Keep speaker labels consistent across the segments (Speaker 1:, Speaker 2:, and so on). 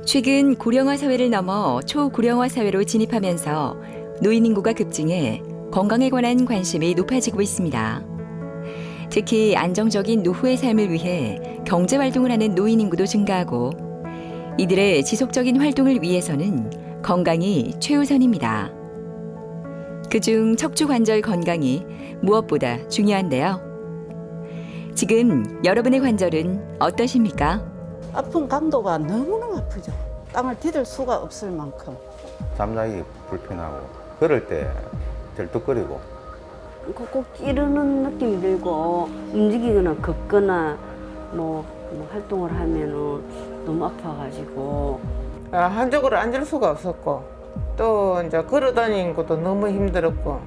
Speaker 1: 최근 고령화 사회를 넘어 초고령화 사회로 진입하면서 노인 인구가 급증해 건강에 관한 관심이 높아지고 있습니다. 특히 안정적인 노후의 삶을 위해 경제 활동을 하는 노인 인구도 증가하고 이들의 지속적인 활동을 위해서는 건강이 최우선입니다. 그중 척추 관절 건강이 무엇보다 중요한데요. 지금 여러분의 관절은 어떠십니까?
Speaker 2: 아픈 강도가 너무너무 아프죠. 땅을 디딜 수가 없을 만큼.
Speaker 3: 잠자기 불편하고 걸을 때 절뚝거리고
Speaker 4: 꼭 찌르는 느낌이 들고 움직이거나 걷거나 뭐 활동을 하면은 너무 아파가지고
Speaker 5: 한쪽으로 앉을 수가 없었고 또 이제 걸어다니는 것도 너무 힘들었고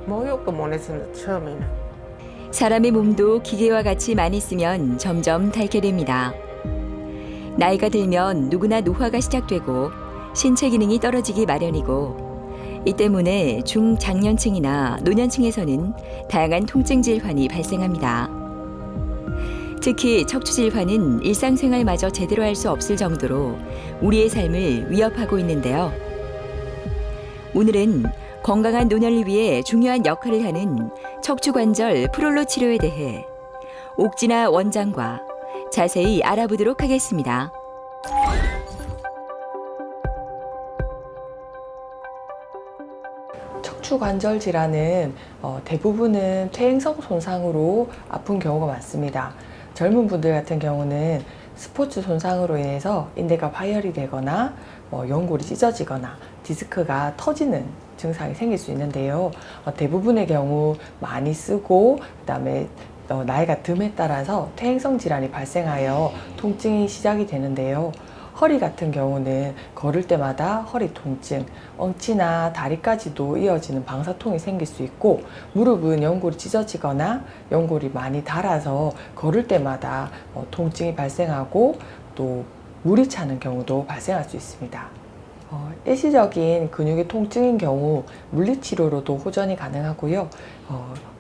Speaker 5: 목욕도 못 했습니다. 처음에는.
Speaker 1: 사람의 몸도 기계와 같이 많이 쓰면 점점 닳게 됩니다. 나이가 들면 누구나 노화가 시작되고 신체 기능이 떨어지기 마련이고 이 때문에 중장년층이나 노년층에서는 다양한 통증 질환이 발생합니다. 특히 척추 질환은 일상생활마저 제대로 할 수 없을 정도로 우리의 삶을 위협하고 있는데요. 오늘은 건강한 노년을 위해 중요한 역할을 하는 척추관절 프롤로 치료에 대해 옥진아 원장과 자세히 알아보도록 하겠습니다.
Speaker 6: 척추관절 질환은 대부분은 퇴행성 손상으로 아픈 경우가 많습니다. 젊은 분들 같은 경우는 스포츠 손상으로 인해서 인대가 파열이 되거나 연골이 찢어지거나 디스크가 터지는 증상이 생길 수 있는데요. 대부분의 경우 많이 쓰고 그다음에 나이가 듦에 따라서 퇴행성 질환이 발생하여 통증이 시작이 되는데요. 허리 같은 경우는 걸을 때마다 허리 통증, 엉치나 다리까지도 이어지는 방사통이 생길 수 있고 무릎은 연골이 찢어지거나 연골이 많이 닳아서 걸을 때마다 통증이 발생하고 또 물이 차는 경우도 발생할 수 있습니다. 일시적인 근육의 통증인 경우 물리치료로도 호전이 가능하고요.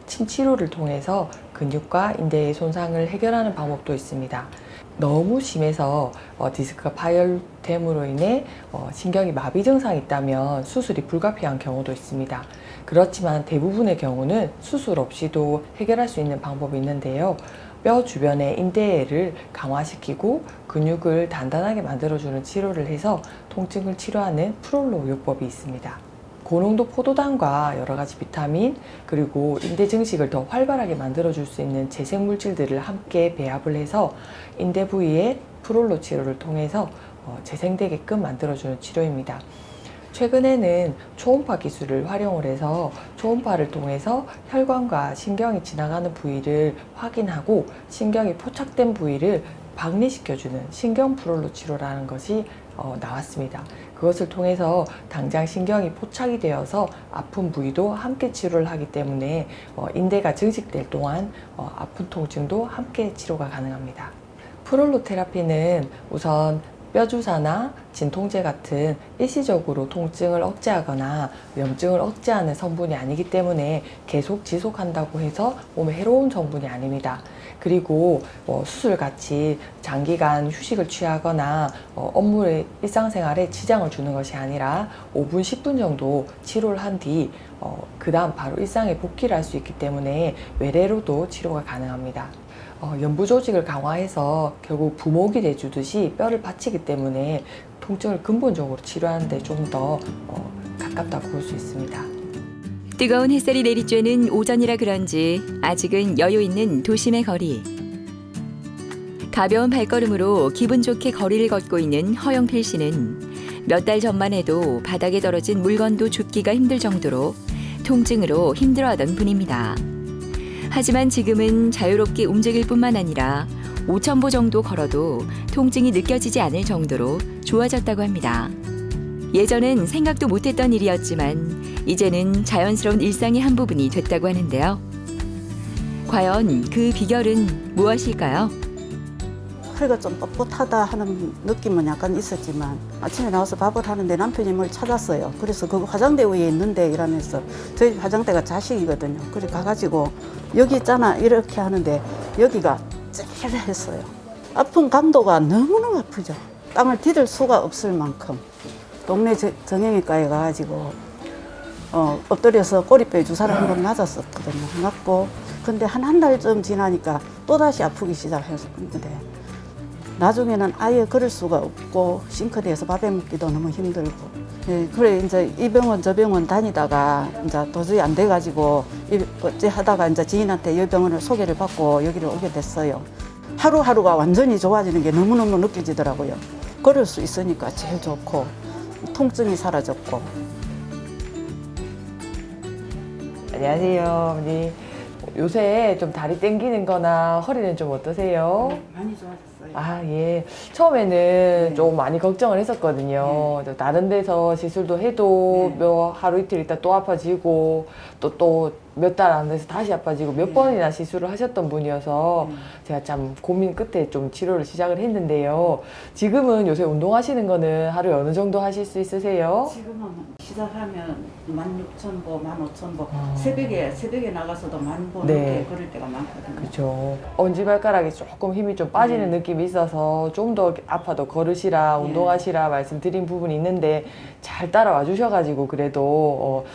Speaker 6: 침 치료를 통해서 근육과 인대의 손상을 해결하는 방법도 있습니다. 너무 심해서 디스크가 파열됨으로 인해 신경이 마비 증상이 있다면 수술이 불가피한 경우도 있습니다. 그렇지만 대부분의 경우는 수술 없이도 해결할 수 있는 방법이 있는데요. 뼈 주변의 인대를 강화시키고 근육을 단단하게 만들어주는 치료를 해서 통증을 치료하는 프롤로 요법이 있습니다. 고농도 포도당과 여러 가지 비타민 그리고 인대 증식을 더 활발하게 만들어줄 수 있는 재생 물질들을 함께 배합을 해서 인대 부위의 프롤로 치료를 통해서 재생되게끔 만들어주는 치료입니다. 최근에는 초음파 기술을 활용을 해서 초음파를 통해서 혈관과 신경이 지나가는 부위를 확인하고 신경이 포착된 부위를 박리시켜주는 신경 프롤로 치료라는 것이 나왔습니다. 그것을 통해서 당장 신경이 포착이 되어서 아픈 부위도 함께 치료를 하기 때문에 인대가 증식될 동안 아픈 통증도 함께 치료가 가능합니다. 프롤로 테라피는 우선 뼈주사나 진통제 같은 일시적으로 통증을 억제하거나 염증을 억제하는 성분이 아니기 때문에 계속 지속한다고 해서 몸에 해로운 성분이 아닙니다. 그리고 수술같이 장기간 휴식을 취하거나 업무의 일상생활에 지장을 주는 것이 아니라 5분, 10분 정도 치료를 한 뒤 그 다음 바로 일상에 복귀를 할 수 있기 때문에 외래로도 치료가 가능합니다. 연부 조직을 강화해서 결국 부목이 돼주듯이 뼈를 받치기 때문에 통증을 근본적으로 치료하는 데 좀 더 가깝다고 볼 수 있습니다.
Speaker 1: 뜨거운 햇살이 내리쬐는 오전이라 그런지 아직은 여유 있는 도심의 거리. 가벼운 발걸음으로 기분 좋게 거리를 걷고 있는 허영필 씨는 몇 달 전만 해도 바닥에 떨어진 물건도 줍기가 힘들 정도로 통증으로 힘들어하던 분입니다. 하지만 지금은 자유롭게 움직일 뿐만 아니라 5,000보 정도 걸어도 통증이 느껴지지 않을 정도로 좋아졌다고 합니다. 예전엔 생각도 못했던 일이었지만 이제는 자연스러운 일상의 한 부분이 됐다고 하는데요. 과연 그 비결은 무엇일까요?
Speaker 2: 허리가 좀 뻣뻣하다 하는 느낌은 약간 있었지만 아침에 나와서 밥을 하는데 남편이 뭘 찾았어요. 그래서 그 화장대 위에 있는데 이러면서 저희 화장대가 자식이거든요. 그래 가가지고 여기 있잖아 이렇게 하는데 여기가 찌릿했어요. 아픈 강도가 너무너무 아프죠. 땅을 디딜 수가 없을 만큼 동네 정형외과에 가가지고 엎드려서 꼬리뼈 주사를 한 번 맞았었거든요. 맞고 근데 한 달쯤 지나니까 또다시 아프기 시작했는데 나중에는 아예 걸을 수가 없고 싱크대에서 밥해 먹기도 너무 힘들고 예, 그래 이제 이 병원 저 병원 다니다가 이제 도저히 안 돼가지고 어째 하다가 이제 지인한테 이 병원을 소개를 받고 여기를 오게 됐어요. 하루하루가 완전히 좋아지는 게 너무너무 느껴지더라고요. 걸을 수 있으니까 제일 좋고 통증이 사라졌고.
Speaker 6: 안녕하세요, 어머니. 요새 좀 다리 땡기는 거나 허리는 좀 어떠세요?
Speaker 2: 많이 좋아졌어요.
Speaker 6: 아, 예. 처음에는 좀 많이 걱정을 했었거든요. 다른 데서 시술도 해도 하루 이틀 있다 또 아파지고 또 몇 달 안 돼서 다시 아파지고 몇 번이나 시술을 하셨던 분이어서 제가 참 고민 끝에 좀 치료를 시작을 했는데요. 지금은 요새 운동하시는 거는 하루에 어느 정도 하실 수 있으세요?
Speaker 2: 지금은 시작하면 16,000보, 15,000보 새벽에 나가서도 10,000보
Speaker 6: 네.
Speaker 2: 넘게 걸을 때가 많거든요.
Speaker 6: 그렇죠. 엄지발가락이 조금 힘이 좀 빠지는 느낌이 있어서 좀 더 아파도 걸으시라, 운동하시라 말씀드린 부분이 있는데 잘 따라와 주셔가지고 그래도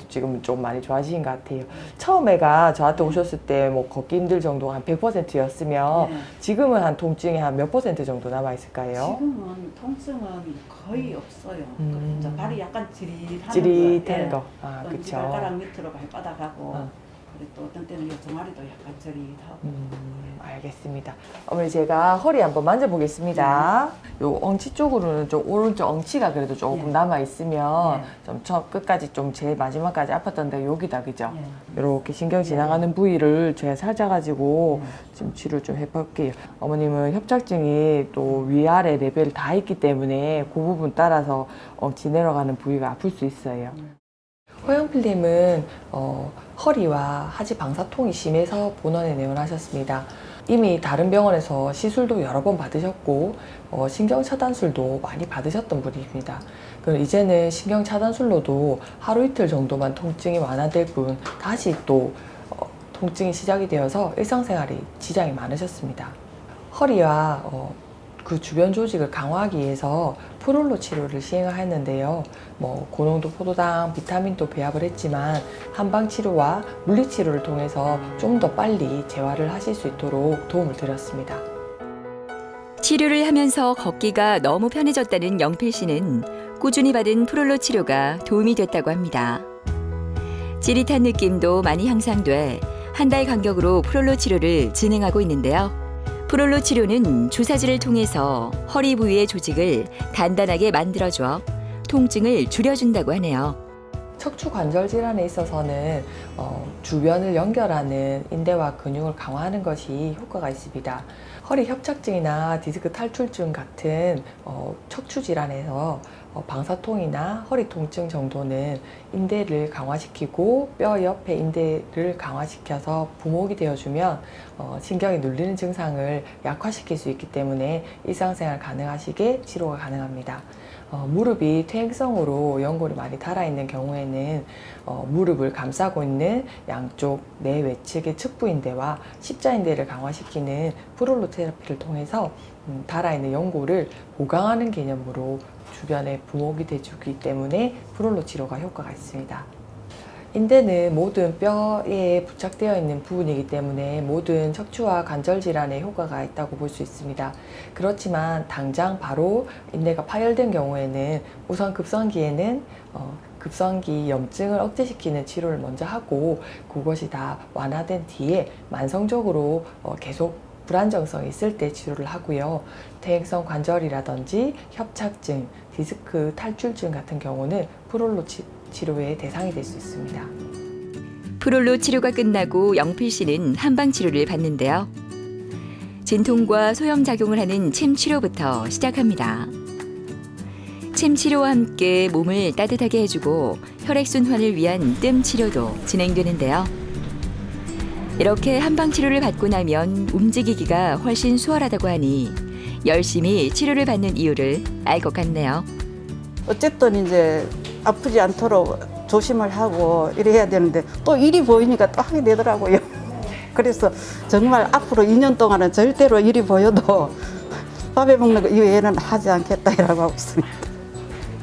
Speaker 6: 지금 좀 많이 좋아지신 것 같아요. 처음에가 저한테 오셨을 때 뭐 걷기 힘들 정도가 한 100%였으면 지금은 한 통증이 한 몇 % 정도 남아 있을까요?
Speaker 2: 지금은 통증은 거의 없어요. 이제 발이 약간
Speaker 6: 찌릿한
Speaker 2: 거.
Speaker 6: 거. 아, 그렇죠.
Speaker 2: 발가락 밑으로 발바닥하고 그리고 또 어떤 때는 이 종아리도 약간 찌릿하고.
Speaker 6: 알겠습니다. 어머니 제가 허리 한번 만져보겠습니다. 요 엉치 쪽으로는 좀 오른쪽 엉치가 그래도 조금 남아 있으면 좀 끝까지 좀 제일 마지막까지 아팠던 데가 여기다 그죠? 이렇게 신경 지나가는 부위를 제가 찾아가지고 지금 치료를 좀 해볼게요. 어머님은 협착증이 또 위아래 레벨 다 있기 때문에 그 부분 따라서 엉치 내려가는 부위가 아플 수 있어요. 허영필님은 허리와 하지 방사통이 심해서 본원에 내원하셨습니다. 이미 다른 병원에서 시술도 여러 번 받으셨고 신경차단술도 많이 받으셨던 분입니다. 그럼 이제는 신경차단술로도 하루 이틀 정도만 통증이 완화될 뿐 다시 또 통증이 시작이 되어서 일상생활이 지장이 많으셨습니다. 허리와 그 주변 조직을 강화하기 위해서 프롤로 치료를 시행하였는데요. 고농도 포도당, 비타민도 배합을 했지만 한방 치료와 물리 치료를 통해서 좀 더 빨리 재활을 하실 수 있도록 도움을 드렸습니다.
Speaker 1: 치료를 하면서 걷기가 너무 편해졌다는 영필 씨는 꾸준히 받은 프롤로 치료가 도움이 됐다고 합니다. 찌릿한 느낌도 많이 향상돼 한 달 간격으로 프롤로 치료를 진행하고 있는데요. 프롤로 치료는 주사질을 통해서 허리 부위의 조직을 단단하게 만들어줘 통증을 줄여준다고 하네요.
Speaker 6: 척추 관절 질환에 있어서는 주변을 연결하는 인대와 근육을 강화하는 것이 효과가 있습니다. 허리 협착증이나 디스크 탈출증 같은 척추 질환에서 방사통이나 허리 통증 정도는 인대를 강화시키고 뼈 옆에 인대를 강화시켜서 부목이 되어주면 신경이 눌리는 증상을 약화시킬 수 있기 때문에 일상생활 가능하시게 치료가 가능합니다. 무릎이 퇴행성으로 연골이 많이 닳아있는 경우에는 무릎을 감싸고 있는 양쪽 내외측의 측부인대와 십자인대를 강화시키는 프롤로 테라피를 통해서 닳아있는 연골을 보강하는 개념으로 주변에 부목이 돼주기 때문에 프롤로 치료가 효과가 있습니다. 인대는 모든 뼈에 부착되어 있는 부분이기 때문에 모든 척추와 관절 질환에 효과가 있다고 볼 수 있습니다. 그렇지만 당장 바로 인대가 파열된 경우에는 우선 급성기에는 급성기 염증을 억제시키는 치료를 먼저 하고 그것이 다 완화된 뒤에 만성적으로 계속 불안정성이 있을 때 치료를 하고요. 퇴행성 관절이라든지 협착증, 디스크 탈출증 같은 경우는 프롤로 치료의 대상이 될 수 있습니다.
Speaker 1: 프롤로 치료가 끝나고 영필 씨는 한방 치료를 받는데요. 진통과 소염작용을 하는 침 치료부터 시작합니다. 침 치료와 함께 몸을 따뜻하게 해주고 혈액순환을 위한 뜸 치료도 진행되는데요. 이렇게 한방 치료를 받고 나면 움직이기가 훨씬 수월하다고 하니 열심히 치료를 받는 이유를 알 것 같네요.
Speaker 2: 어쨌든 이제 아프지 않도록 조심을 하고 이래야 되는데 또 일이 보이니까 또 하게 되더라고요. 그래서 정말 앞으로 2년 동안은 절대로 일이 보여도 밥에 먹는 거 이외에는 하지 않겠다라고 하고 있습니다.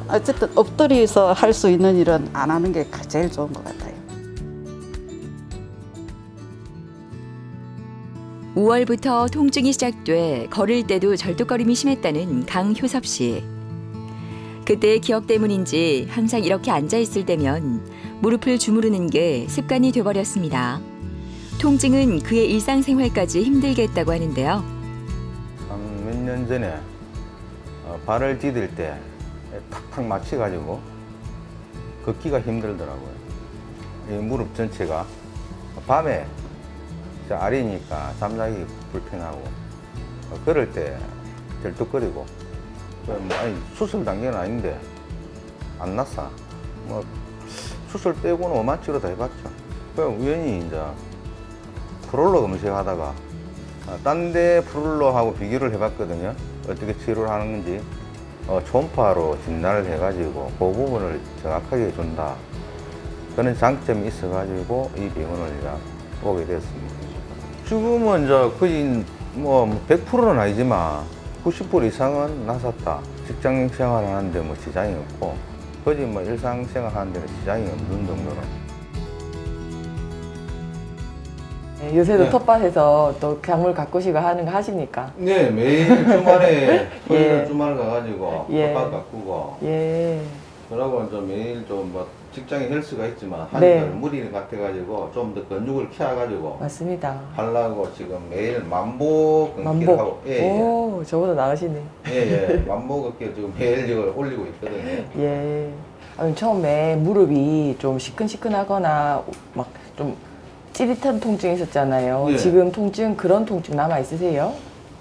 Speaker 2: 어쨌든 엎드려서 할 수 있는 일은 안 하는 게 제일 좋은 것 같아요.
Speaker 1: 5월부터 통증이 시작돼 걸을 때도 절뚝거림이 심했다는 강효섭 씨. 그때의 기억 때문인지 항상 이렇게 앉아 있을 때면 무릎을 주무르는 게 습관이 돼버렸습니다. 통증은 그의 일상생활까지 힘들게 했다고 하는데요.
Speaker 3: 한 몇 년 전에 발을 디딜 때 탁탁 맞춰가지고 걷기가 힘들더라고요. 이 무릎 전체가 밤에 아리니까 잠자기 불편하고 걸을 때 절뚝거리고 아니 수술 단계는 아닌데 안 났어. 뭐 수술 빼고는 오만치로 다 해봤죠. 우연히 이제 프롤로 검색하다가 딴 데 프롤로하고 비교를 해봤거든요. 어떻게 치료를 하는 건지 초음파로 진단을 해가지고 그 부분을 정확하게 준다. 그런 장점이 있어가지고 이 병원을 오게 됐습니다. 지금은 이제 거의 뭐 100%는 아니지만 90% 이상은 나섰다. 직장 생활 하는데 뭐 지장이 없고 거의 뭐 일상생활 하는 데는 지장이 없는 정도로.
Speaker 6: 네, 요새도
Speaker 3: 네.
Speaker 6: 텃밭에서 또 작물 가꾸시고 하는 거 하십니까?
Speaker 3: 네, 매일 주말에
Speaker 6: 예.
Speaker 3: 주말 가가지고
Speaker 6: 예.
Speaker 3: 텃밭 가꾸고
Speaker 6: 예.
Speaker 3: 그러고 좀 매일 좀 뭐 직장에 헬스가 있지만
Speaker 6: 네.
Speaker 3: 하니까 무리 같아가지고 좀 더 근육을 키워가지고
Speaker 6: 맞습니다.
Speaker 3: 하려고 지금 매일 만보 걷기를
Speaker 6: 만보.
Speaker 3: 하고 예,
Speaker 6: 오, 저보다 나으시네.
Speaker 3: 예, 만보 걷기를 지금 매일 지금 올리고 있거든요.
Speaker 6: 예. 아니, 처음에 무릎이 좀 시큰시큰하거나 막 좀 찌릿한 통증이 있었잖아요.
Speaker 3: 예.
Speaker 6: 지금 통증, 그런 통증 남아 있으세요?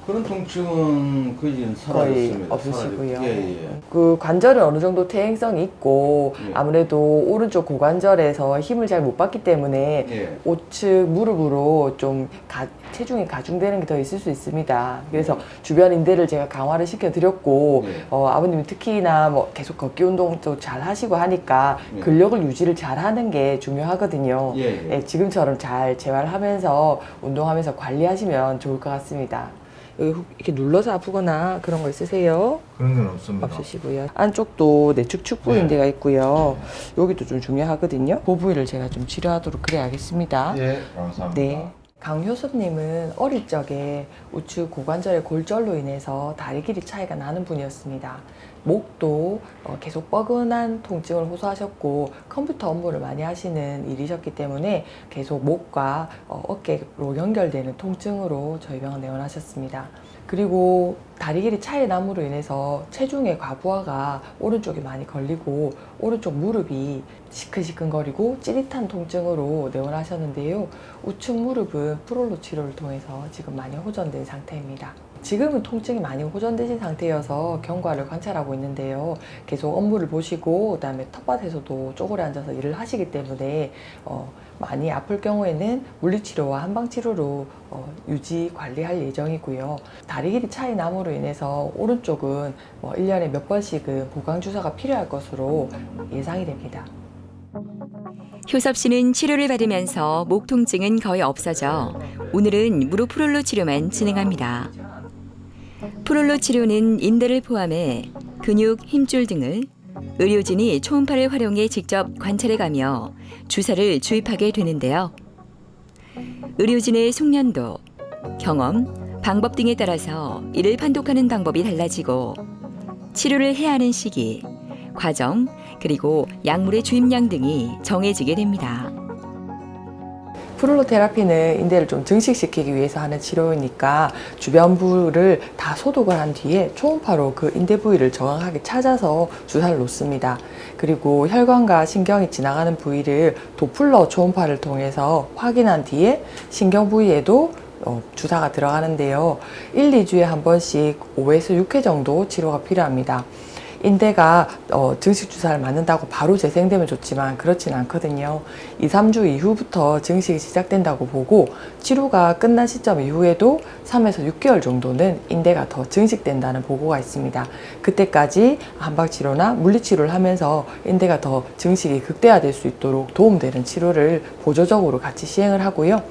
Speaker 3: 그런 통증은 거의 사라졌습니다.
Speaker 6: 없으시고요.
Speaker 3: 사라졌- 예, 예.
Speaker 6: 그 관절은 어느 정도 퇴행성이 있고
Speaker 3: 예.
Speaker 6: 아무래도 오른쪽 고관절에서 힘을 잘 못 받기 때문에
Speaker 3: 예.
Speaker 6: 우측 무릎으로 좀 체중이 가중되는 게 더 있을 수 있습니다. 그래서 주변 인대를 제가 강화를 시켜드렸고
Speaker 3: 예.
Speaker 6: 아버님이 특히나 뭐 계속 걷기 운동도 잘 하시고 하니까
Speaker 3: 예.
Speaker 6: 근력을 유지를 잘 하는 게 중요하거든요.
Speaker 3: 예, 예.
Speaker 6: 예, 지금처럼 잘 재활하면서 운동하면서 관리하시면 좋을 것 같습니다. 여기 이렇게 눌러서 아프거나 그런 거 있으세요?
Speaker 3: 그런 건 없습니다.
Speaker 6: 없으시고요. 안쪽도 내측 축부인대가 있고요. 여기도 좀 중요하거든요. 그 부위를 제가 좀 치료하도록 그래야겠습니다.
Speaker 3: 예, 감사합니다.
Speaker 6: 네. 강효섭님은 어릴 적에 우측 고관절의 골절로 인해서 다리 길이 차이가 나는 분이었습니다. 목도 계속 뻐근한 통증을 호소하셨고 컴퓨터 업무를 많이 하시는 일이셨기 때문에 계속 목과 어깨로 연결되는 통증으로 저희 병원 내원하셨습니다. 그리고 다리 길이 차이 남으로 인해서 체중의 과부하가 오른쪽에 많이 걸리고 오른쪽 무릎이 시큰시큰거리고 찌릿한 통증으로 내원하셨는데요. 우측 무릎은 프롤로 치료를 통해서 지금 많이 호전된 상태입니다. 지금은 통증이 많이 호전되신 상태여서 경과를 관찰하고 있는데요. 계속 업무를 보시고 그다음에 텃밭에서도 쪼그려 앉아서 일을 하시기 때문에 많이 아플 경우에는 물리치료와 한방치료로 유지 관리할 예정이고요. 다리 길이 차이 남으로 인해서 오른쪽은 1년에 몇 번씩은 보강주사가 필요할 것으로 예상이 됩니다.
Speaker 1: 효섭 씨는 치료를 받으면서 목 통증은 거의 없어져 오늘은 무릎 프롤로 치료만 진행합니다. 프롤로 치료는 인대를 포함해 근육, 힘줄 등을 의료진이 초음파를 활용해 직접 관찰해가며 주사를 주입하게 되는데요. 의료진의 숙련도, 경험, 방법 등에 따라서 이를 판독하는 방법이 달라지고 치료를 해야 하는 시기, 과정, 그리고 약물의 주입량 등이 정해지게 됩니다.
Speaker 6: 프롤로 테라피는 인대를 좀 증식시키기 위해서 하는 치료이니까 주변 부를 다 소독을 한 뒤에 초음파로 그 인대 부위를 정확하게 찾아서 주사를 놓습니다. 그리고 혈관과 신경이 지나가는 부위를 도플러 초음파를 통해서 확인한 뒤에 신경 부위에도 주사가 들어가는데요. 1, 2주에 한 번씩 5에서 6회 정도 치료가 필요합니다. 인대가 증식 주사를 맞는다고 바로 재생되면 좋지만 그렇진 않거든요. 2, 3주 이후부터 증식이 시작된다고 보고 치료가 끝난 시점 이후에도 3에서 6개월 정도는 인대가 더 증식된다는 보고가 있습니다. 그때까지 한방치료나 물리치료를 하면서 인대가 더 증식이 극대화될 수 있도록 도움되는 치료를 보조적으로 같이 시행을 하고요.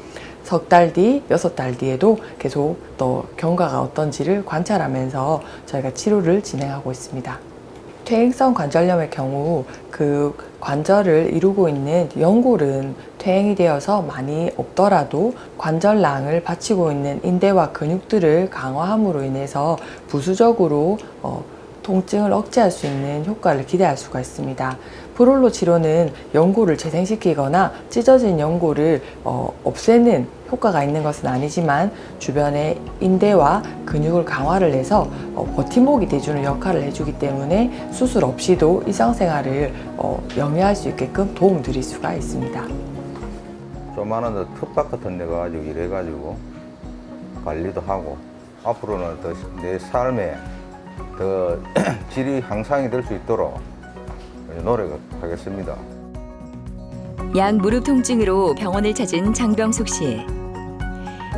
Speaker 6: 석 달 뒤, 6달 뒤에도 계속 또 경과가 어떤지를 관찰하면서 저희가 치료를 진행하고 있습니다. 퇴행성 관절염의 경우 그 관절을 이루고 있는 연골은 퇴행이 되어서 많이 없더라도 관절낭을 받치고 있는 인대와 근육들을 강화함으로 인해서 부수적으로 통증을 억제할 수 있는 효과를 기대할 수가 있습니다. 프롤로 치료는 연골을 재생시키거나 찢어진 연골을 없애는 효과가 있는 것은 아니지만 주변의 인대와 근육을 강화를 해서 버팀목이 돼주는 역할을 해주기 때문에 수술 없이도 일상생활을 영위할 수 있게끔 도움드릴 수가 있습니다.
Speaker 3: 조만한 텃밭 같은 데 가가지고 일해가지고 관리도 하고 앞으로는 더 내 삶에 더 질이 향상이 될 수 있도록 노력하겠습니다.
Speaker 1: 양 무릎 통증으로 병원을 찾은 장병숙 씨.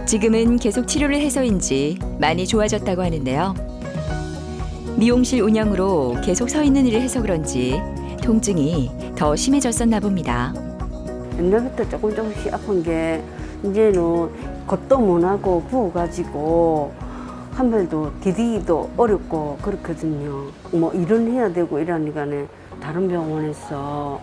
Speaker 1: 지금은 계속 치료를 해서인지 많이 좋아졌다고 하는데요. 미용실 운영으로 계속 서 있는 일을 해서 그런지 통증이 더 심해졌었나 봅니다.
Speaker 4: 옛날부터 조금씩 아픈 게 이제는 걷도 못하고 부어가지고 한 발도 디디기도 어렵고 그렇거든요. 뭐 일은 해야 되고 이러니까는 다른 병원에서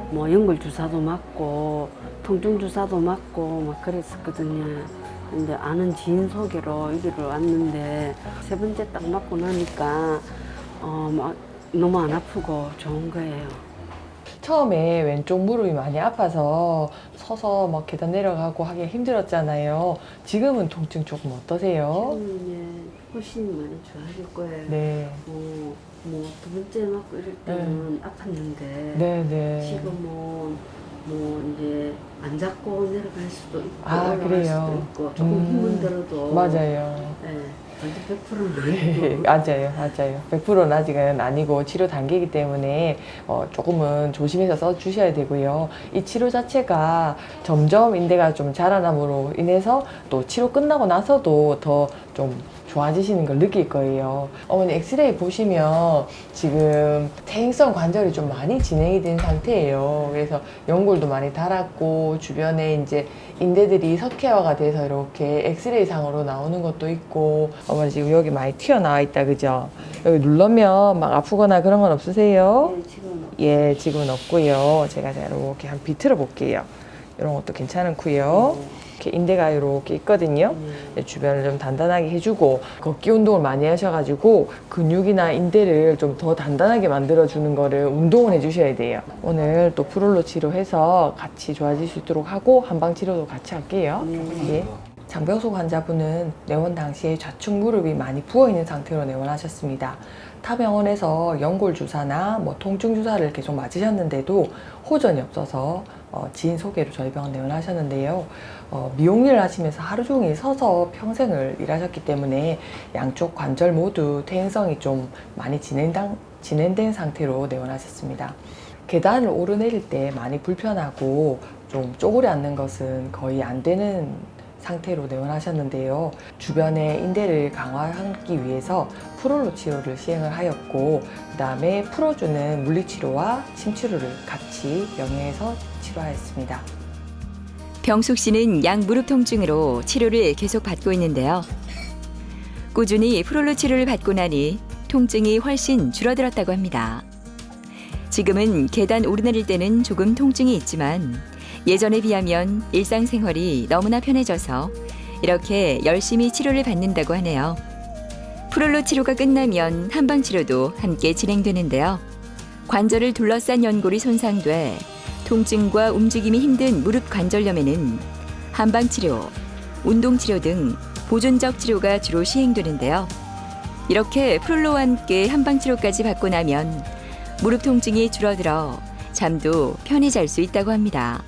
Speaker 4: 뭐 연골 주사도 맞고 통증 주사도 맞고 막 그랬었거든요. 근데 아는 지인 소개로 여기로 왔는데 세 번째 딱 맞고 나니까 막 너무 안 아프고 좋은 거예요.
Speaker 6: 처음에 왼쪽 무릎이 많이 아파서 서서 막 계단 내려가고 하기 힘들었잖아요. 지금은 통증 조금 어떠세요?
Speaker 4: 지금은 훨씬 많이 좋아질 거예요.
Speaker 6: 네.
Speaker 4: 뭐 두 번째 맞고 이럴 때는 아팠는데
Speaker 6: 네.
Speaker 4: 지금은 뭐 이제 안 잡고 내려갈 수도 있고 올라갈
Speaker 6: 그래요?
Speaker 4: 수도 있고 조금 힘은 들어도
Speaker 6: 맞아요.
Speaker 4: 네, 완전 100%는 아니고
Speaker 6: 맞아요. 100%는 아직은 아니고 치료 단계이기 때문에 조금은 조심해서 써주셔야 되고요. 이 치료 자체가 점점 인대가 좀 자라남으로 인해서 또 치료 끝나고 나서도 더 좀 좋아지시는 걸 느낄 거예요. 어머니 엑스레이 보시면 지금 퇴행성 관절이 좀 많이 진행이 된 상태예요. 그래서 연골도 많이 닳았고 주변에 이제 인대들이 석회화가 돼서 이렇게 엑스레이 상으로 나오는 것도 있고 어머니 지금 여기 많이 튀어나와 있다 그죠? 여기 누르면 막 아프거나 그런 건 없으세요?
Speaker 4: 네, 지금
Speaker 6: 예, 지금은 없고요. 제가 이렇게 한 비틀어 볼게요. 이런 것도 괜찮고요. 이렇게 인대가 이렇게 있거든요. 주변을 좀 단단하게 해주고 걷기 운동을 많이 하셔가지고 근육이나 인대를 좀 더 단단하게 만들어주는 거를 운동을 해주셔야 돼요. 오늘 또 프롤로 치료해서 같이 좋아질 수 있도록 하고 한방 치료도 같이 할게요. 예. 장병숙 환자분은 내원 당시에 좌측 무릎이 많이 부어있는 상태로 내원하셨습니다. 타 병원에서 연골 주사나 뭐 통증 주사를 계속 맞으셨는데도 호전이 없어서 지인 소개로 저희 병원 내원하셨는데요. 미용일을 하시면서 하루 종일 서서 평생을 일하셨기 때문에 양쪽 관절 모두 퇴행성이 좀 많이 진행된 상태로 내원하셨습니다. 계단을 오르내릴 때 많이 불편하고 좀 쪼그려 앉는 것은 거의 안 되는 상태로 내원하셨는데요. 주변의 인대를 강화하기 위해서 프롤로 치료를 시행을 하였고 그 다음에 풀어주는 물리치료와 침치료를 같이 병행해서 치료하였습니다.
Speaker 1: 병숙 씨는 양 무릎 통증으로 치료를 계속 받고 있는데요. 꾸준히 프롤로 치료를 받고 나니 통증이 훨씬 줄어들었다고 합니다. 지금은 계단 오르내릴 때는 조금 통증이 있지만 예전에 비하면 일상생활이 너무나 편해져서 이렇게 열심히 치료를 받는다고 하네요. 프롤로 치료가 끝나면 한방치료도 함께 진행되는데요. 관절을 둘러싼 연골이 손상돼 통증과 움직임이 힘든 무릎 관절염에는 한방치료, 운동치료 등 보존적 치료가 주로 시행되는데요. 이렇게 프롤로와 함께 한방치료까지 받고 나면 무릎 통증이 줄어들어 잠도 편히 잘 수 있다고 합니다.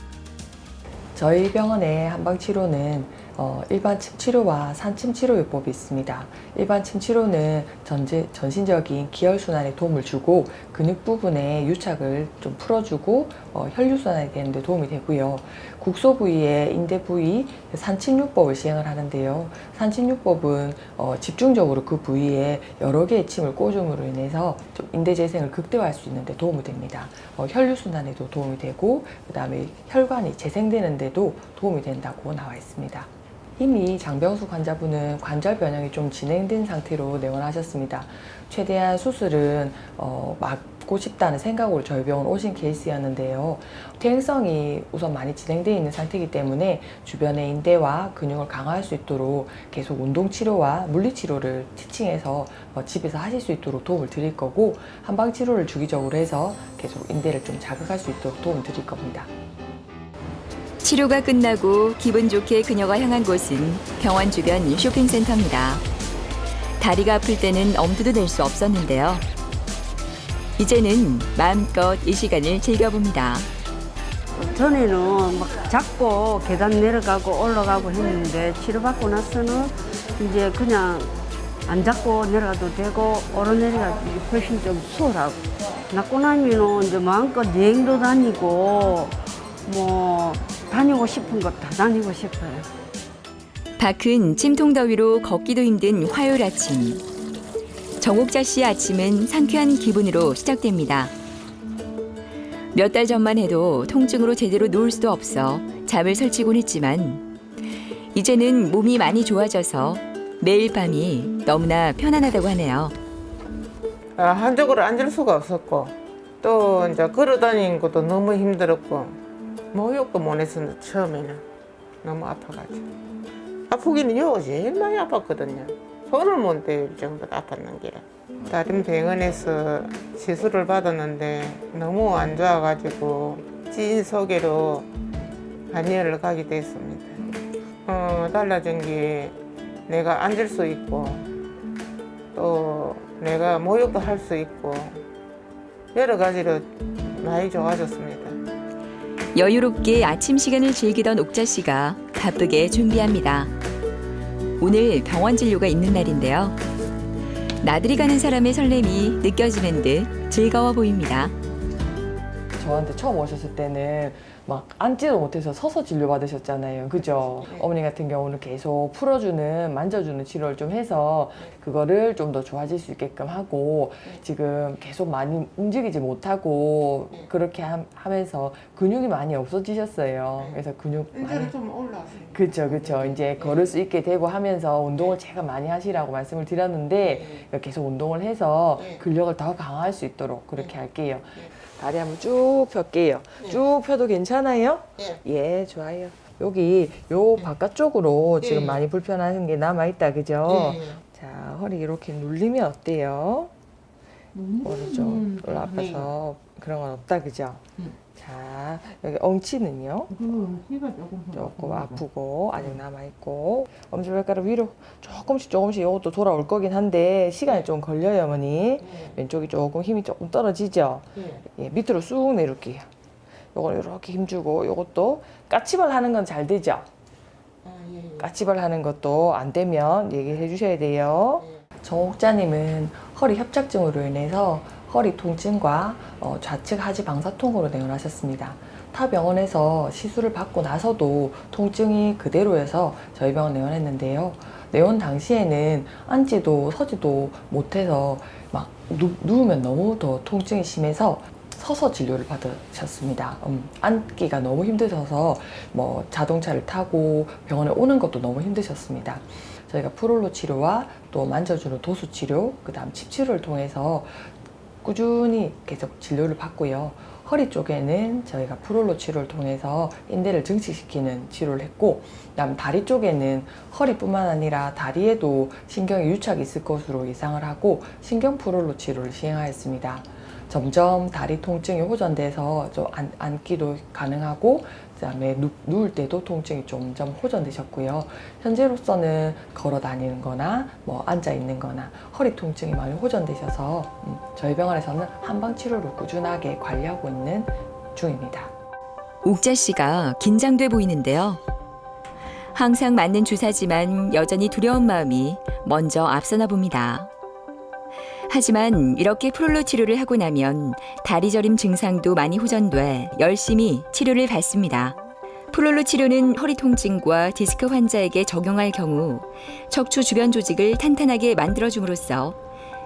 Speaker 6: 저희 병원의 한방치료는 일반 침 치료와 산침 치료요법이 있습니다. 일반 침 치료는 전신적인 기혈순환에 도움을 주고 근육 부분의 유착을 좀 풀어주고 혈류순환이 되는 데 도움이 되고요. 국소 부위의 인대 부위 산침요법을 시행을 하는데요. 산침요법은 집중적으로 그 부위에 여러 개의 침을 꽂음으로 인해서 좀 인대 재생을 극대화할 수 있는 데 도움이 됩니다. 혈류순환에도 도움이 되고 그 다음에 혈관이 재생되는 데도 도움이 된다고 나와 있습니다. 이미 장병숙 환자분은 관절 변형이 좀 진행된 상태로 내원하셨습니다. 최대한 수술은 막고 싶다는 생각으로 저희 병원 오신 케이스였는데요. 퇴행성이 우선 많이 진행되어 있는 상태이기 때문에 주변의 인대와 근육을 강화할 수 있도록 계속 운동치료와 물리치료를 티칭해서 집에서 하실 수 있도록 도움을 드릴 거고, 한방치료를 주기적으로 해서 계속 인대를 좀 자극할 수 있도록 도움을 드릴 겁니다.
Speaker 1: 치료가 끝나고 기분 좋게 그녀가 향한 곳은 병원 주변 쇼핑센터입니다. 다리가 아플 때는 엄두도 낼 수 없었는데요. 이제는 마음껏 이 시간을 즐겨봅니다.
Speaker 4: 전에는 막 잡고 계단 내려가고 올라가고 했는데 치료받고 나서는 이제 그냥 안 잡고 내려가도 되고 오르내리가 훨씬 좀 수월하고, 낫고 나면은 이제 마음껏 여행도 다니고 뭐 다니고 싶은 거 다 다니고 싶어요.
Speaker 1: 박은 찜통더위로 걷기도 힘든 화요일 아침. 정옥자 씨의 아침은 상쾌한 기분으로 시작됩니다. 몇 달 전만 해도 통증으로 제대로 누울 수도 없어 잠을 설치곤 했지만 이제는 몸이 많이 좋아져서 매일 밤이 너무나 편안하다고 하네요.
Speaker 5: 한쪽으로 앉을 수가 없었고, 또 이제 걸어 다니는 것도 너무 힘들었고, 목욕도 못 했었는데 처음에는 너무 아파가지고. 아프기는 요 제일 많이 아팠거든요. 손을 못 댈 정도로 아팠는 게라. 다림병원에서 시술을 받았는데 너무 안 좋아가지고 찐 소개로 한의원을 가게 됐습니다. 달라진 게 내가 앉을 수 있고 또 내가 목욕도 할 수 있고 여러 가지로 많이 좋아졌습니다.
Speaker 1: 여유롭게 아침 시간을 즐기던 옥자 씨가 바쁘게 준비합니다. 오늘 병원 진료가 있는 날인데요. 나들이 가는 사람의 설렘이 느껴지는 듯 즐거워 보입니다.
Speaker 6: 저한테 처음 오셨을 때는 막 앉지도 못해서 서서 진료 받으셨잖아요. 그죠? 어머니 같은 경우는 계속 풀어주는, 만져주는 치료를 좀 해서 그거를 좀 더 좋아질 수 있게끔 하고, 지금 계속 많이 움직이지 못하고 그렇게 하면서 근육이 많이 없어지셨어요. 그래서 근육 많이
Speaker 5: 좀 올라왔어요.
Speaker 6: 그렇죠, 그렇죠. 이제 걸을 수 있게 되고 하면서 운동을 제가 많이 하시라고 말씀을 드렸는데 계속 운동을 해서 근력을 더 강화할 수 있도록 그렇게 할게요. 다리 한번 쭉 펴게요. 쭉 펴도 괜찮아요? 예, 좋아요. 여기 요 바깥쪽으로 지금 많이 불편한 게 남아있다, 그죠? 자, 허리 이렇게 눌리면 어때요? 오른쪽 올라가서 그런 건 없다, 그죠? 자, 여기 엉치는요? 조금 아프고 아직 남아있고, 엄지발가락 위로 조금씩 이것도 돌아올 거긴 한데 시간이 좀 걸려요, 어머니. 왼쪽이 조금 힘이 조금 떨어지죠? 예, 밑으로 쑥 내릴게요. 요걸 이렇게 힘주고, 요것도 까치발 하는 건 잘 되죠? 까치발 하는 것도 안 되면 얘기해 주셔야 돼요. 정옥자님은 허리 협착증으로 인해서 허리 통증과 좌측 하지 방사통으로 내원하셨습니다. 타 병원에서 시술을 받고 나서도 통증이 그대로여서 저희 병원 내원했는데요. 내원 당시에는 앉지도 서지도 못해서 막 누우면 너무 더 통증이 심해서 서서 진료를 받으셨습니다. 앉기가 너무 힘드셔서 뭐 자동차를 타고 병원에 오는 것도 너무 힘드셨습니다. 저희가 프롤로 치료와 또 만져주는 도수 치료, 그 다음 칩 치료를 통해서 꾸준히 계속 진료를 받고요. 허리 쪽에는 저희가 프롤로 치료를 통해서 인대를 증식시키는 치료를 했고, 그다음 다리 쪽에는 허리뿐만 아니라 다리에도 신경의 유착이 있을 것으로 예상을 하고 신경 프롤로 치료를 시행하였습니다. 점점 다리 통증이 호전돼서 좀 앉기도 가능하고, 그다음에 누울 때도 통증이 점점 호전되셨고요. 현재로서는 걸어 다니는 거나 뭐 앉아 있는 거나 허리 통증이 많이 호전되셔서 저희 병원에서는 한방 치료를 꾸준하게 관리하고 있는 중입니다.
Speaker 1: 옥자 씨가 긴장돼 보이는데요. 항상 맞는 주사지만 여전히 두려운 마음이 먼저 앞서나 봅니다. 하지만 이렇게 프롤로 치료를 하고 나면 다리 저림 증상도 많이 호전돼 열심히 치료를 받습니다. 프롤로 치료는 허리 통증과 디스크 환자에게 적용할 경우 척추 주변 조직을 탄탄하게 만들어줌으로써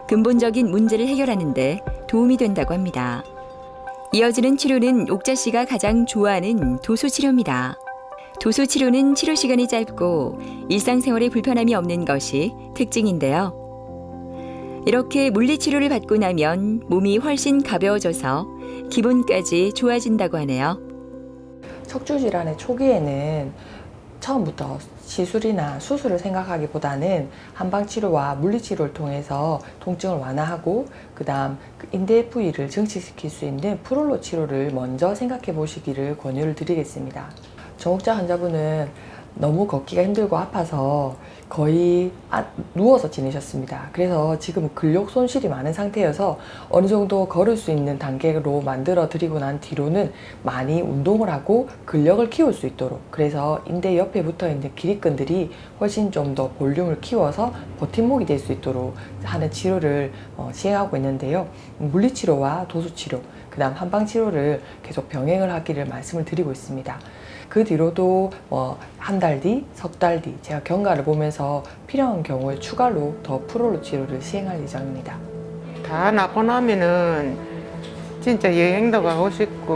Speaker 1: 근본적인 문제를 해결하는 데 도움이 된다고 합니다. 이어지는 치료는 옥자 씨가 가장 좋아하는 도수 치료입니다. 도수 치료는 치료 시간이 짧고 일상생활에 불편함이 없는 것이 특징인데요. 이렇게 물리치료를 받고 나면 몸이 훨씬 가벼워져서 기분까지 좋아진다고 하네요.
Speaker 6: 척추 질환의 초기에는 처음부터 시술이나 수술을 생각하기보다는 한방치료와 물리치료를 통해서 통증을 완화하고 그다음 인대 부위를 증식시킬 수 있는 프롤로 치료를 먼저 생각해 보시기를 권유를 드리겠습니다. 정옥자 환자분은 너무 걷기가 힘들고 아파서 거의 누워서 지내셨습니다. 그래서 지금 근력 손실이 많은 상태여서 어느 정도 걸을 수 있는 단계로 만들어 드리고 난 뒤로는 많이 운동을 하고 근력을 키울 수 있도록, 그래서 인대 옆에 붙어 있는 기립근들이 훨씬 좀 더 볼륨을 키워서 버팀목이 될 수 있도록 하는 치료를 시행하고 있는데요. 물리치료와 도수치료, 그 다음 한방치료를 계속 병행을 하기를 말씀을 드리고 있습니다. 그 뒤로도 한 달 뒤, 석 달 뒤 제가 경과를 보면서 필요한 경우에 추가로 더 프롤로 치료를 시행할 예정입니다.
Speaker 5: 다 낫고 나면은 진짜 여행도 가고 싶고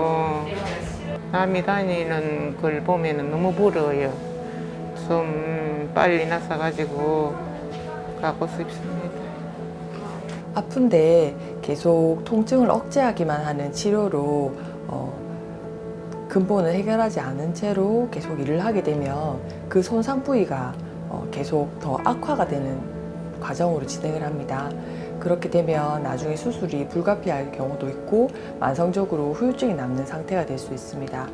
Speaker 5: 남이 다니는 걸 보면은 너무 부러워요. 좀 빨리 나서가지고 가고 싶습니다.
Speaker 6: 아픈데 계속 통증을 억제하기만 하는 치료로 근본을 해결하지 않은 채로 계속 일을 하게 되면 그 손상 부위가 계속 더 악화가 되는 과정으로 진행을 합니다. 그렇게 되면 나중에 수술이 불가피할 경우도 있고 만성적으로 후유증이 남는 상태가 될 수 있습니다.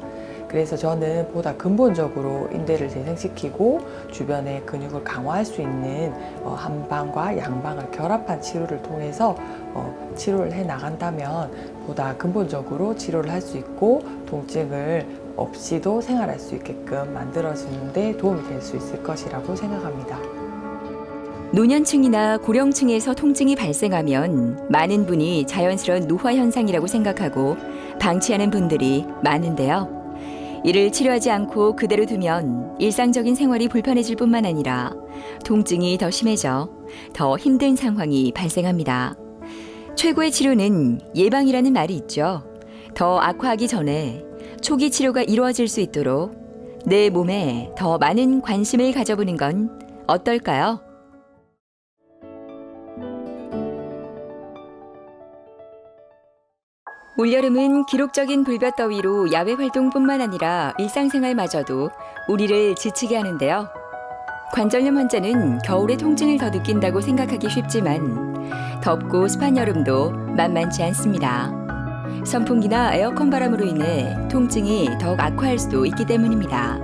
Speaker 6: 그래서 저는 보다 근본적으로 인대를 재생시키고 주변의 근육을 강화할 수 있는 한방과 양방을 결합한 치료를 통해서 치료를 해 나간다면 보다 근본적으로 치료를 할 수 있고 통증을 없이도 생활할 수 있게끔 만들어주는 데 도움이 될 수 있을 것이라고 생각합니다.
Speaker 1: 노년층이나 고령층에서 통증이 발생하면 많은 분이 자연스러운 노화 현상이라고 생각하고 방치하는 분들이 많은데요. 이를 치료하지 않고 그대로 두면 일상적인 생활이 불편해질 뿐만 아니라 통증이 더 심해져 더 힘든 상황이 발생합니다. 최고의 치료는 예방이라는 말이 있죠. 더 악화하기 전에 초기 치료가 이루어질 수 있도록 내 몸에 더 많은 관심을 가져보는 건 어떨까요? 올여름은 기록적인 불볕더위로 야외 활동뿐만 아니라 일상생활마저도 우리를 지치게 하는데요. 관절염 환자는 겨울에 통증을 더 느낀다고 생각하기 쉽지만 덥고 습한 여름도 만만치 않습니다. 선풍기나 에어컨 바람으로 인해 통증이 더욱 악화할 수도 있기 때문입니다.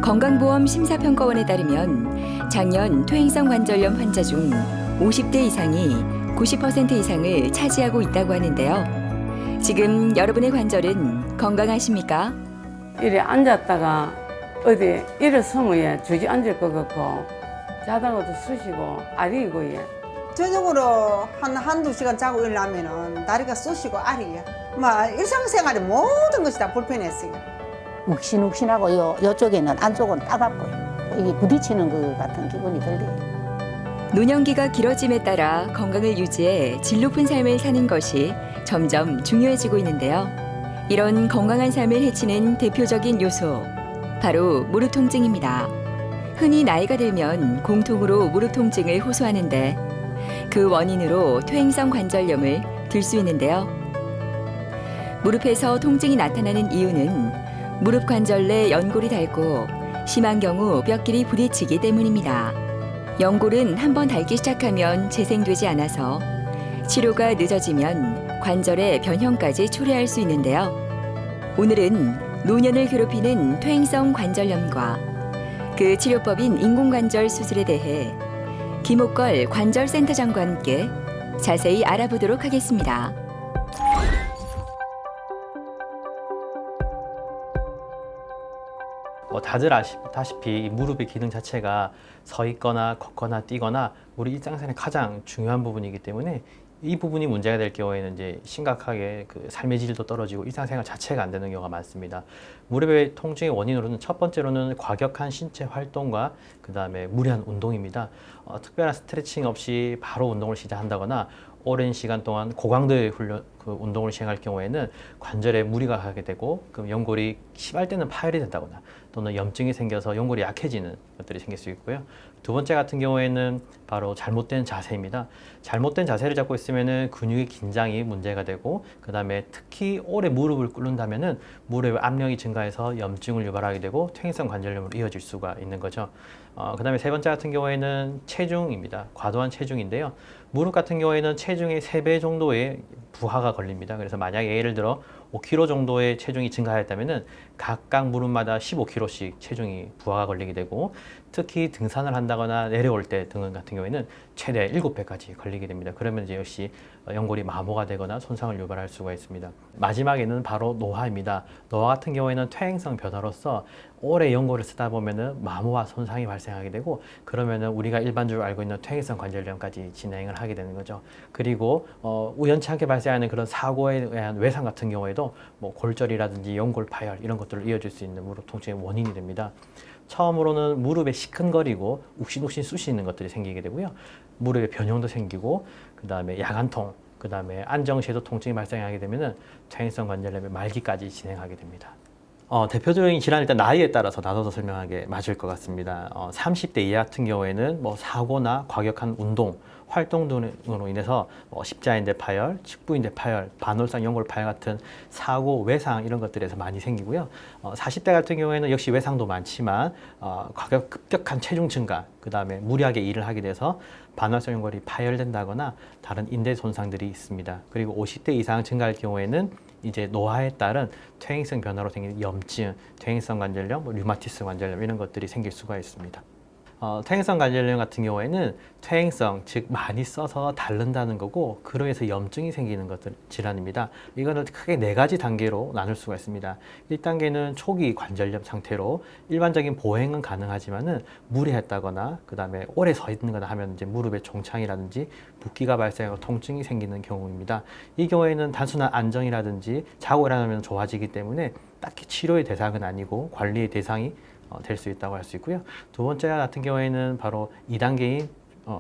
Speaker 1: 건강보험 심사평가원에 따르면 작년 퇴행성 관절염 환자 중 50대 이상이 90% 이상을 차지하고 있다고 하는데요. 지금 여러분의 관절은 건강하십니까?
Speaker 4: 이래 앉았다가 어디 일어서면 주저앉을 것 같고 자다가도 쑤시고 아리고 예.
Speaker 7: 저녁으로 한두 시간 자고 일어나면은 다리가 쑤시고 아리야. 일상생활의 모든 것이 다 불편했어요.
Speaker 2: 욱신욱신하고 요쪽에는 안쪽은 따갑고요. 이게 부딪히는 것 같은 기분이 들려요.
Speaker 1: 노년기가 길어짐에 따라 건강을 유지해 질 높은 삶을 사는 것이 점점 중요해지고 있는데요. 이런 건강한 삶을 해치는 대표적인 요소, 바로 무릎 통증입니다. 흔히 나이가 들면 공통으로 무릎 통증을 호소하는데 그 원인으로 퇴행성 관절염을 들 수 있는데요. 무릎에서 통증이 나타나는 이유는 무릎 관절 내 연골이 닳고 심한 경우 뼈끼리 부딪히기 때문입니다. 연골은 한번 닳기 시작하면 재생되지 않아서 치료가 늦어지면 관절의 변형까지 초래할 수 있는데요. 오늘은 노년을 괴롭히는 퇴행성 관절염과 그 치료법인 인공관절 수술에 대해 김옥걸 관절센터장과 함께 자세히 알아보도록 하겠습니다.
Speaker 8: 다들 아시다시피 이 무릎의 기능 자체가 서 있거나 걷거나 뛰거나 우리 일상생활의 가장 중요한 부분이기 때문에 이 부분이 문제가 될 경우에는 이제 심각하게 그 삶의 질도 떨어지고 일상생활 자체가 안 되는 경우가 많습니다. 무릎의 통증의 원인으로는 첫 번째로는 과격한 신체 활동과 그 다음에 무리한 운동입니다. 특별한 스트레칭 없이 바로 운동을 시작한다거나 오랜 시간 동안 고강도의 운동을 시행할 경우에는 관절에 무리가 가게 되고 그럼 연골이 심할 때는 파열이 된다거나 또는 염증이 생겨서 연골이 약해지는 것들이 생길 수 있고요. 두 번째 같은 경우에는 바로 잘못된 자세입니다. 잘못된 자세를 잡고 있으면은 근육의 긴장이 문제가 되고 그 다음에 특히 오래 무릎을 꿇는다면은 무릎의 압력이 증가해서 염증을 유발하게 되고 퇴행성 관절염으로 이어질 수가 있는 거죠. 그 다음에 세 번째 같은 경우에는 체중입니다. 과도한 체중인데요. 무릎 같은 경우에는 체중의 3배 정도의 부하가 걸립니다. 그래서 만약에 예를 들어 5kg 정도의 체중이 증가했다면은 각각 무릎마다 15kg씩 체중이 부하가 걸리게 되고 특히 등산을 한다거나 내려올 때 등 같은 경우에는 최대 7배까지 걸리게 됩니다. 그러면 이제 역시 연골이 마모가 되거나 손상을 유발할 수가 있습니다. 마지막에는 바로 노화입니다. 노화 같은 경우에는 퇴행성 변화로서 오래 연골을 쓰다 보면은 마모와 손상이 발생하게 되고 그러면은 우리가 일반적으로 알고 있는 퇴행성 관절염까지 진행을 하게 되는 거죠. 그리고 우연치 않게 발생하는 그런 사고에 의한 외상 같은 경우에도 뭐 골절이라든지 연골 파열 이런 것들을 이어질 수 있는 무릎 통증의 원인이 됩니다. 처음으로는 무릎에 시큰거리고 욱신욱신 쑤시는 것들이 생기게 되고요. 무릎에 변형도 생기고 그 다음에 야간통, 그 다음에 안정시에도 통증이 발생하게 되면은 퇴행성 관절염의 말기까지 진행하게 됩니다. 대표적인 질환은 일단 나이에 따라서 나눠서 설명하는 게 맞을 것 같습니다. 30대 이하 같은 경우에는 뭐 사고나 과격한 운동, 활동 등으로 인해서 십자인대 파열, 측부인대 파열, 반월상 연골 파열 같은 사고, 외상 이런 것들에서 많이 생기고요. 40대 같은 경우에는 역시 외상도 많지만 급격한 체중 증가, 그 다음에 무리하게 일을 하게 돼서 반월상 연골이 파열된다거나 다른 인대 손상들이 있습니다. 그리고 50대 이상 증가할 경우에는 이제 노화에 따른 퇴행성 변화로 생기는 염증, 퇴행성 관절염, 류마티스 관절염 이런 것들이 생길 수가 있습니다. 퇴행성 관절염 같은 경우에는 퇴행성, 즉 많이 써서 닳는다는 거고 그로 인해서 염증이 생기는 것들 질환입니다. 이거는 크게 4가지 단계로 나눌 수가 있습니다. 1단계는 초기 관절염 상태로 일반적인 보행은 가능하지만은 무리했다거나 그 다음에 오래 서 있는 거나 하면 이제 무릎에 종창이라든지 붓기가 발생하고 통증이 생기는 경우입니다. 이 경우에는 단순한 안정이라든지 자고 일어나면 좋아지기 때문에 딱히 치료의 대상은 아니고 관리의 대상이 될 수 있다고 할 수 있고요. 두 번째 같은 경우에는 바로 2단계인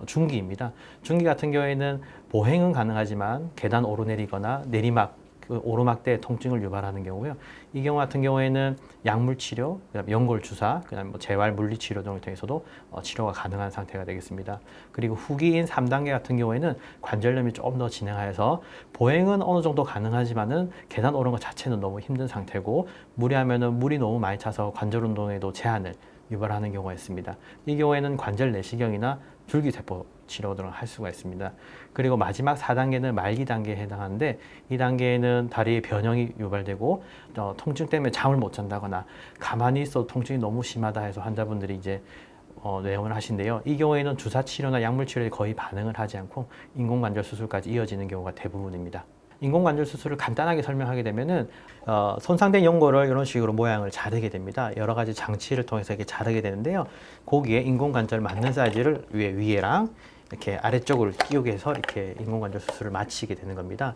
Speaker 8: 중기입니다. 중기 같은 경우에는 보행은 가능하지만 계단 오르내리거나 내리막, 그 오르막대 통증을 유발하는 경우요. 이 경우 같은 경우에는 약물 치료, 그다음 연골 주사, 그다음 뭐 재활 물리 치료 등을 통해서도 치료가 가능한 상태가 되겠습니다. 그리고 후기인 3단계 같은 경우에는 관절염이 조금 더 진행하여서 보행은 어느 정도 가능하지만은 계단 오르는 것 자체는 너무 힘든 상태고 무리하면은 물이 너무 많이 차서 관절 운동에도 제한을 유발하는 경우가 있습니다. 이 경우에는 관절 내시경이나 줄기세포 치료 등을 할 수가 있습니다. 그리고 마지막 4단계는 말기 단계에 해당하는데 이 단계에는 다리의 변형이 유발되고 통증 때문에 잠을 못 잔다거나 가만히 있어도 통증이 너무 심하다 해서 환자분들이 이제 내원을 하신대요. 이 경우에는 주사 치료나 약물 치료에 거의 반응을 하지 않고 인공관절 수술까지 이어지는 경우가 대부분입니다. 인공관절 수술을 간단하게 설명하게 되면은 손상된 연골을 이런 식으로 모양을 자르게 됩니다. 여러 가지 장치를 통해서 이렇게 자르게 되는데요. 거기에 인공관절 맞는 사이즈를 위에랑 이렇게 아래쪽으로 끼우게 해서 이렇게 인공관절 수술을 마치게 되는 겁니다.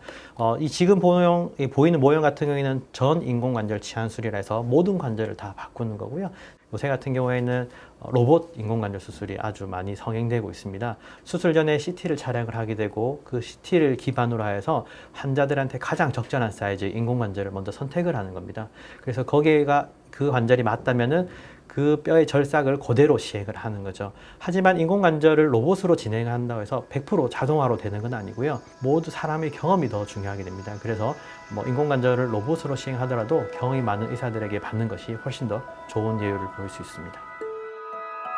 Speaker 8: 이 지금 보이는 모형 같은 경우에는 전 인공관절 치환술이라 해서 모든 관절을 다 바꾸는 거고요. 요새 같은 경우에는 로봇 인공관절 수술이 아주 많이 성행되고 있습니다. 수술 전에 CT를 촬영을 하게 되고 그 CT를 기반으로 해서 환자들한테 가장 적절한 사이즈의 인공관절을 먼저 선택을 하는 겁니다. 그래서 거기가 그 관절이 맞다면은 그 뼈의 절삭을 그대로 시행을 하는 거죠. 하지만 인공관절을 로봇으로 진행한다고 해서 100% 자동화로 되는 건 아니고요. 모두 사람의 경험이 더 중요하게 됩니다. 그래서 뭐 인공관절을 로봇으로 시행하더라도 경험이 많은 의사들에게 받는 것이 훨씬 더 좋은 예율을 보일 수 있습니다.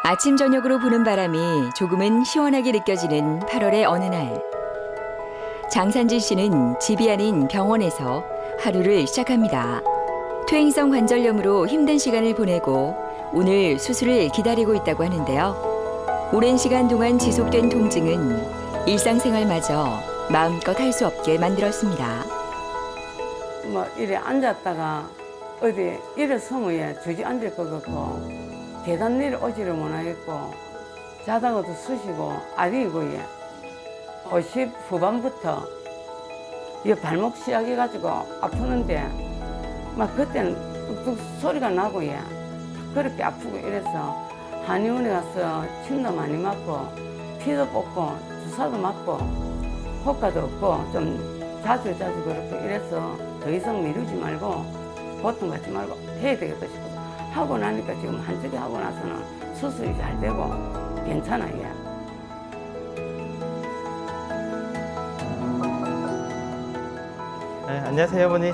Speaker 1: 아침 저녁으로 부는 바람이 조금은 시원하게 느껴지는 8월의 어느 날. 장산지 씨는 집이 아닌 병원에서 하루를 시작합니다. 퇴행성 관절염으로 힘든 시간을 보내고 오늘 수술을 기다리고 있다고 하는데요. 오랜 시간 동안 지속된 통증은 일상생활마저 마음껏 할 수 없게 만들었습니다.
Speaker 4: 뭐 이래 앉았다가 어디 일어서면 주저앉을 것 같고 계단 내려오지를 못하겠고 자다가도 쑤시고 아리고 50 후반부터 이 발목 시작해가지고 아프는데 막 그때는 뚝뚝 소리가 나고 그렇게 아프고 이래서 한의원에 가서 침도 많이 맞고 피도 뽑고 주사도 맞고 효과도 없고 좀 자주 그렇게 이래서 더 이상 미루지 말고 보통 갖지 말고 해야 되겠다 싶어서 하고 나니까 지금 한쪽에 하고 나서는 수술이 잘 되고 괜찮아요.
Speaker 8: 네, 안녕하세요, 어머니.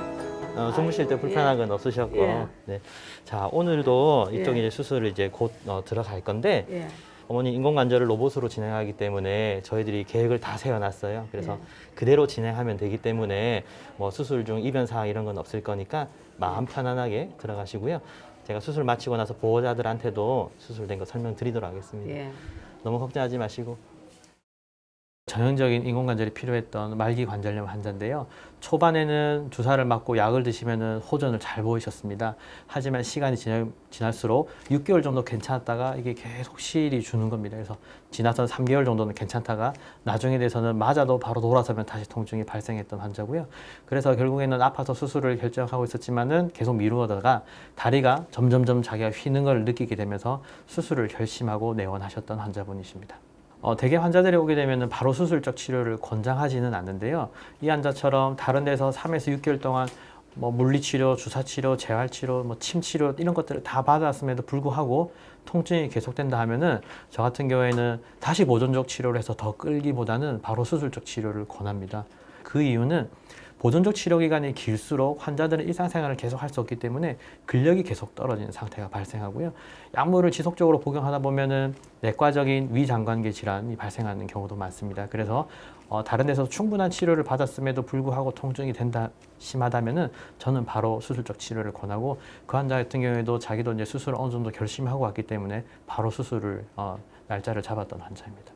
Speaker 8: 주무실 때 불편한 건 없으셨고.
Speaker 4: 예.
Speaker 8: 네. 자, 오늘도 이쪽
Speaker 4: 예.
Speaker 8: 이제 수술을 이제 곧 들어갈 건데,
Speaker 4: 예.
Speaker 8: 어머니 인공관절을 로봇으로 진행하기 때문에 저희들이 계획을 다 세워놨어요. 그래서
Speaker 4: 예.
Speaker 8: 그대로 진행하면 되기 때문에 뭐 수술 중 이변 사항 이런 건 없을 거니까 마음 편안하게 들어가시고요. 제가 수술 마치고 나서 보호자들한테도 수술된 거 설명드리도록 하겠습니다.
Speaker 4: 예.
Speaker 8: 너무 걱정하지 마시고. 전형적인 인공관절이 필요했던 말기 관절염 환자인데요. 초반에는 주사를 맞고 약을 드시면 호전을 잘 보이셨습니다. 하지만 시간이 지날수록 6개월 정도 괜찮았다가 이게 계속 시일이 주는 겁니다. 그래서 지나선 3개월 정도는 괜찮다가 나중에 돼서는 맞아도 바로 돌아서면 다시 통증이 발생했던 환자고요. 그래서 결국에는 아파서 수술을 결정하고 있었지만은 계속 미루다가 다리가 점점점 자기가 휘는 걸 느끼게 되면서 수술을 결심하고 내원하셨던 환자분이십니다. 대개 환자들이 오게 되면 바로 수술적 치료를 권장하지는 않는데요. 이 환자처럼 다른 데서 3에서 6개월 동안 뭐 물리치료, 주사치료, 재활치료, 뭐 침치료 이런 것들을 다 받았음에도 불구하고 통증이 계속된다 하면은 저 같은 경우에는 다시 보존적 치료를 해서 더 끌기보다는 바로 수술적 치료를 권합니다. 그 이유는 보존적 치료 기간이 길수록 환자들은 일상생활을 계속 할 수 없기 때문에 근력이 계속 떨어지는 상태가 발생하고요. 약물을 지속적으로 복용하다 보면은 내과적인 위장관계 질환이 발생하는 경우도 많습니다. 그래서 다른 데서 충분한 치료를 받았음에도 불구하고 통증이 심하다면은 저는 바로 수술적 치료를 권하고 그 환자 같은 경우에도 자기도 이제 수술을 어느 정도 결심하고 왔기 때문에 바로 수술을 날짜를 잡았던 환자입니다.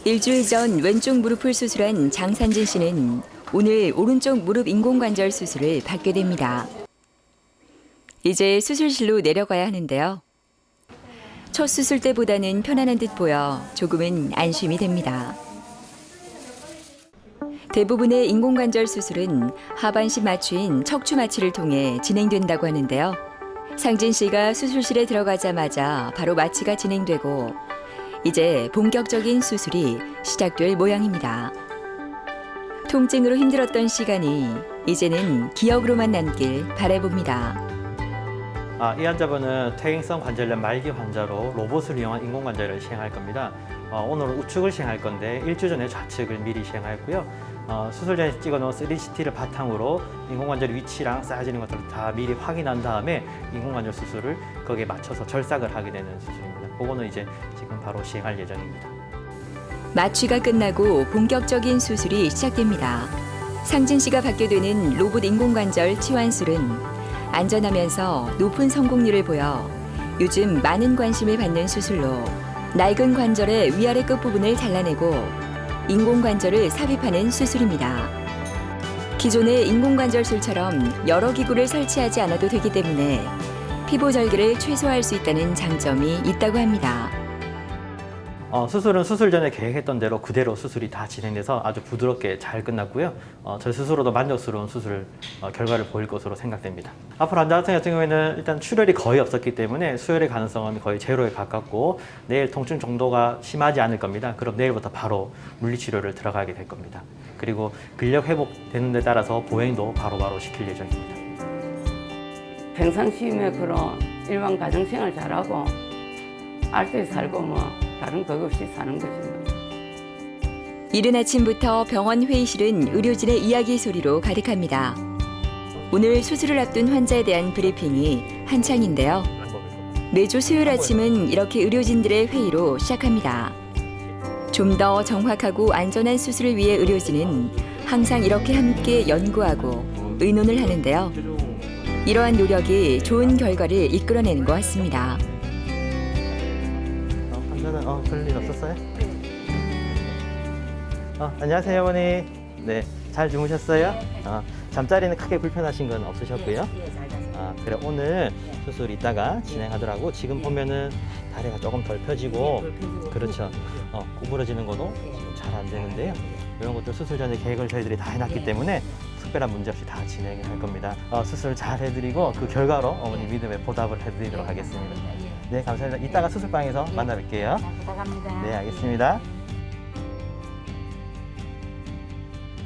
Speaker 1: 일주일 전 왼쪽 무릎을 수술한 장산진 씨는 오늘 오른쪽 무릎 인공관절 수술을 받게 됩니다. 이제 수술실로 내려가야 하는데요. 첫 수술 때보다는 편안한 듯 보여 조금은 안심이 됩니다. 대부분의 인공관절 수술은 하반신 마취인 척추 마취를 통해 진행된다고 하는데요. 상진 씨가 수술실에 들어가자마자 바로 마취가 진행되고 이제 본격적인 수술이 시작될 모양입니다. 통증으로 힘들었던 시간이 이제는 기억으로만 남길 바라봅니다.
Speaker 8: 이 환자분은 퇴행성 관절염 말기 환자로 로봇을 이용한 인공관절을 시행할 겁니다. 오늘은 우측을 시행할 건데 일주 전에 좌측을 미리 시행하였고요. 수술 전에 찍어놓은 3CT를 바탕으로 인공관절 위치랑 쌓여지는 것들을 다 미리 확인한 다음에 인공관절 수술을 거기에 맞춰서 절삭을 하게 되는 수술입니다. 그거는 이제 지금 바로 시행할 예정입니다.
Speaker 1: 마취가 끝나고 본격적인 수술이 시작됩니다. 상진 씨가 받게 되는 로봇 인공관절 치환술은 안전하면서 높은 성공률을 보여 요즘 많은 관심을 받는 수술로 낡은 관절의 위아래 끝부분을 잘라내고 인공관절을 삽입하는 수술입니다. 기존의 인공관절술처럼 여러 기구를 설치하지 않아도 되기 때문에 피부 절개를 최소화할 수 있다는 장점이 있다고 합니다.
Speaker 8: 수술은 수술 전에 계획했던 대로 그대로 수술이 다 진행돼서 아주 부드럽게 잘 끝났고요. 저 스스로도 만족스러운 수술 결과를 보일 것으로 생각됩니다. 앞으로 환자 같은 경우에는 일단 출혈이 거의 없었기 때문에 수혈의 가능성은 거의 제로에 가깝고 내일 통증 정도가 심하지 않을 겁니다. 그럼 내일부터 바로 물리치료를 들어가게 될 겁니다. 그리고 근력 회복되는 데 따라서 보행도 바로바로 시킬 예정입니다.
Speaker 4: 평상시에 그런 일반 가정생활 잘하고 알뜰히 살고 뭐 다른 것 없이 사는 거지 뭐.
Speaker 1: 이른 아침부터 병원 회의실은 의료진의 이야기 소리로 가득합니다. 오늘 수술을 앞둔 환자에 대한 브리핑이 한창인데요. 매주 수요일 아침은 이렇게 의료진들의 회의로 시작합니다. 좀 더 정확하고 안전한 수술을 위해 의료진은 항상 이렇게 함께 연구하고 의논을 하는데요. 이러한 노력이 좋은 결과를 이끌어내는 것 같습니다.
Speaker 8: 환자는 별일 없었어요? 안녕하세요, 어머니. 네, 잘 주무셨어요? 잠자리는 크게 불편하신 건 없으셨고요. 아, 그래 오늘 수술 이따가 진행하더라고. 지금 보면은 다리가 조금 덜 펴지고, 그렇죠. 구부러지는 것도 지금 잘 안 되는데요. 이런 것도 수술 전에 계획을 저희들이 다 해놨기 때문에 특별한 문제 없이 다 진행을 할 겁니다. 수술 잘 해드리고 그 결과로 어머니 믿음에 보답을 해드리도록 하겠습니다. 네, 감사합니다. 이따가 수술방에서 만나 뵐게요.
Speaker 9: 부탁합니다.
Speaker 8: 네, 알겠습니다.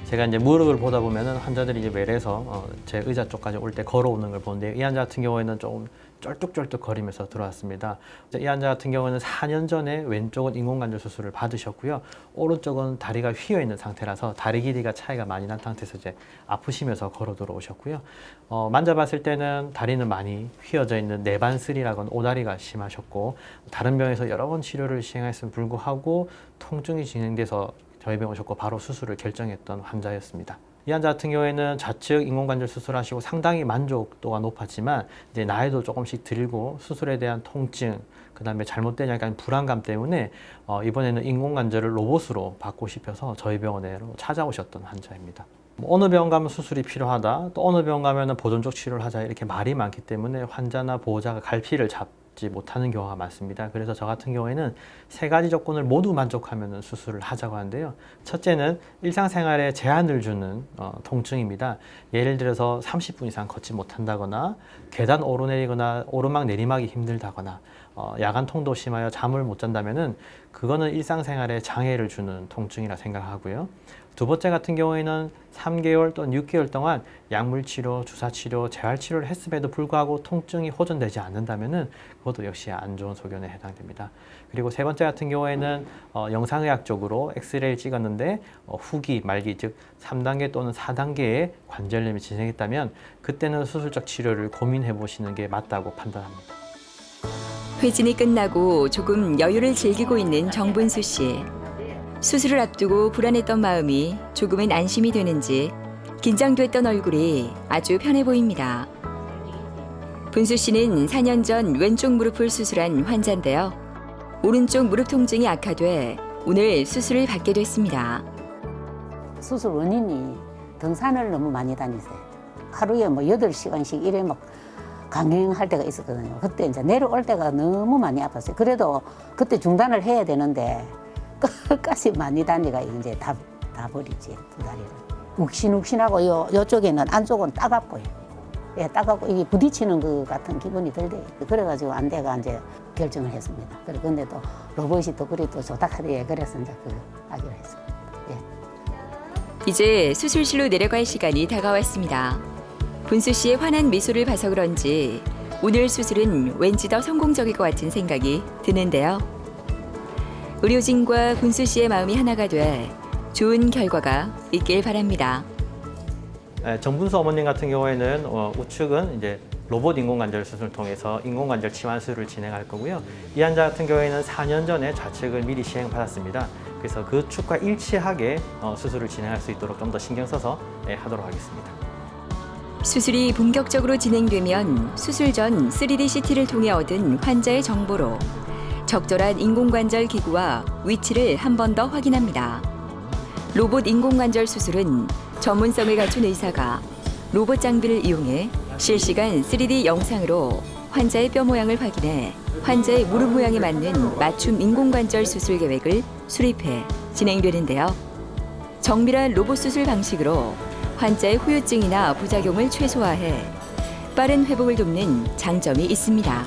Speaker 8: 제가 이제 무릎을 보다 보면은 환자들이 이제 외래에서 제 의자 쪽까지 올 때 걸어오는 걸 보는데, 이 환자 같은 경우에는 조금 쩔뚝쩔뚝 거리면서 들어왔습니다. 이 환자 같은 경우는 4년 전에 왼쪽은 인공관절 수술을 받으셨고요. 오른쪽은 다리가 휘어 있는 상태라서 다리 길이가 차이가 많이 난 상태에서 이제 아프시면서 걸어 들어오셨고요. 만져봤을 때는 다리는 많이 휘어져 있는 내반슬이라거나 오다리가 심하셨고, 다른 병에서 여러 번 치료를 시행했음에 불구하고 통증이 진행돼서 저희 병 오셨고 바로 수술을 결정했던 환자였습니다. 이 환자 같은 경우에는 좌측 인공관절 수술하시고 상당히 만족도가 높았지만 이제 나이도 조금씩 들고 수술에 대한 통증, 그 다음에 잘못된 약간 불안감 때문에 이번에는 인공관절을 로봇으로 받고 싶어서 저희 병원으로 찾아오셨던 환자입니다. 어느 병원 가면 수술이 필요하다, 또 어느 병원 가면 보존적 치료를 하자, 이렇게 말이 많기 때문에 환자나 보호자가 갈피를 잡지 못하는 경우가 많습니다. 그래서 저 같은 경우에는 3가지 조건을 모두 만족하면 수술을 하자고 하는데요. 첫째는 일상생활에 제한을 주는 통증입니다. 예를 들어서 30분 이상 걷지 못한다거나, 계단 오르내리거나 오르막 내리막이 힘들다거나, 야간 통도 심하여 잠을 못 잔다면은 그거는 일상생활에 장애를 주는 통증이라 생각하고요. 두 번째 같은 경우에는 3개월 또는 6개월 동안 약물치료, 주사치료, 재활치료를 했음에도 불구하고 통증이 호전되지 않는다면은 그것도 역시 안 좋은 소견에 해당됩니다. 그리고 세 번째 같은 경우에는 영상의학적으로 엑스레이를 찍었는데 후기, 말기, 즉 3단계 또는 4단계의 관절염이 진행했다면 그때는 수술적 치료를 고민해 보시는 게 맞다고 판단합니다.
Speaker 1: 회진이 끝나고 조금 여유를 즐기고 있는 정분수 씨. 수술을 앞두고 불안했던 마음이 조금은 안심이 되는지 긴장됐던 얼굴이 아주 편해 보입니다. 분수 씨는 4년 전 왼쪽 무릎을 수술한 환자인데요. 오른쪽 무릎 통증이 악화돼 오늘 수술을 받게 됐습니다.
Speaker 9: 수술 원인이 등산을 너무 많이 다니세요. 하루에 뭐 8시간씩 이래 막 강행할 때가 있었거든요. 그때 이제 내려올 때가 너무 많이 아팠어요. 그래도 그때 중단을 해야 되는데 끝까지 많이 다니가 이제 다 버리지, 2다리를. 욱신욱신하고 요쪽에는 안쪽은 따갑고요. 예, 따갑고 이게 부딪히는 것 같은 기분이 들대요. 그래가지고 안대가 이제 결정을 했습니다. 그래 근데 또 로봇이 또 그리 또 좋다 하대요. 그래서 이제 하기로 했습니다. 예.
Speaker 1: 이제 수술실로 내려갈 시간이 다가왔습니다. 분수 씨의 환한 미소를 봐서 그런지 오늘 수술은 왠지 더 성공적일 것 같은 생각이 드는데요. 의료진과 분수 씨의 마음이 하나가 돼 좋은 결과가 있길 바랍니다.
Speaker 8: 정분수 어머님 같은 경우에는 우측은 이제 로봇 인공관절 수술을 통해서 인공관절 치환술을 진행할 거고요. 이 환자 같은 경우에는 4년 전에 좌측을 미리 시행받았습니다. 그래서 그 축과 일치하게 수술을 진행할 수 있도록 좀 더 신경 써서 하도록 하겠습니다.
Speaker 1: 수술이 본격적으로 진행되면 수술 전 3D CT를 통해 얻은 환자의 정보로 적절한 인공관절 기구와 위치를 한 번 더 확인합니다. 로봇 인공관절 수술은 전문성을 갖춘 의사가 로봇 장비를 이용해 실시간 3D 영상으로 환자의 뼈 모양을 확인해 환자의 무릎 모양에 맞는 맞춤 인공관절 수술 계획을 수립해 진행되는데요. 정밀한 로봇 수술 방식으로 환자의 후유증이나 부작용을 최소화해 빠른 회복을 돕는 장점이 있습니다.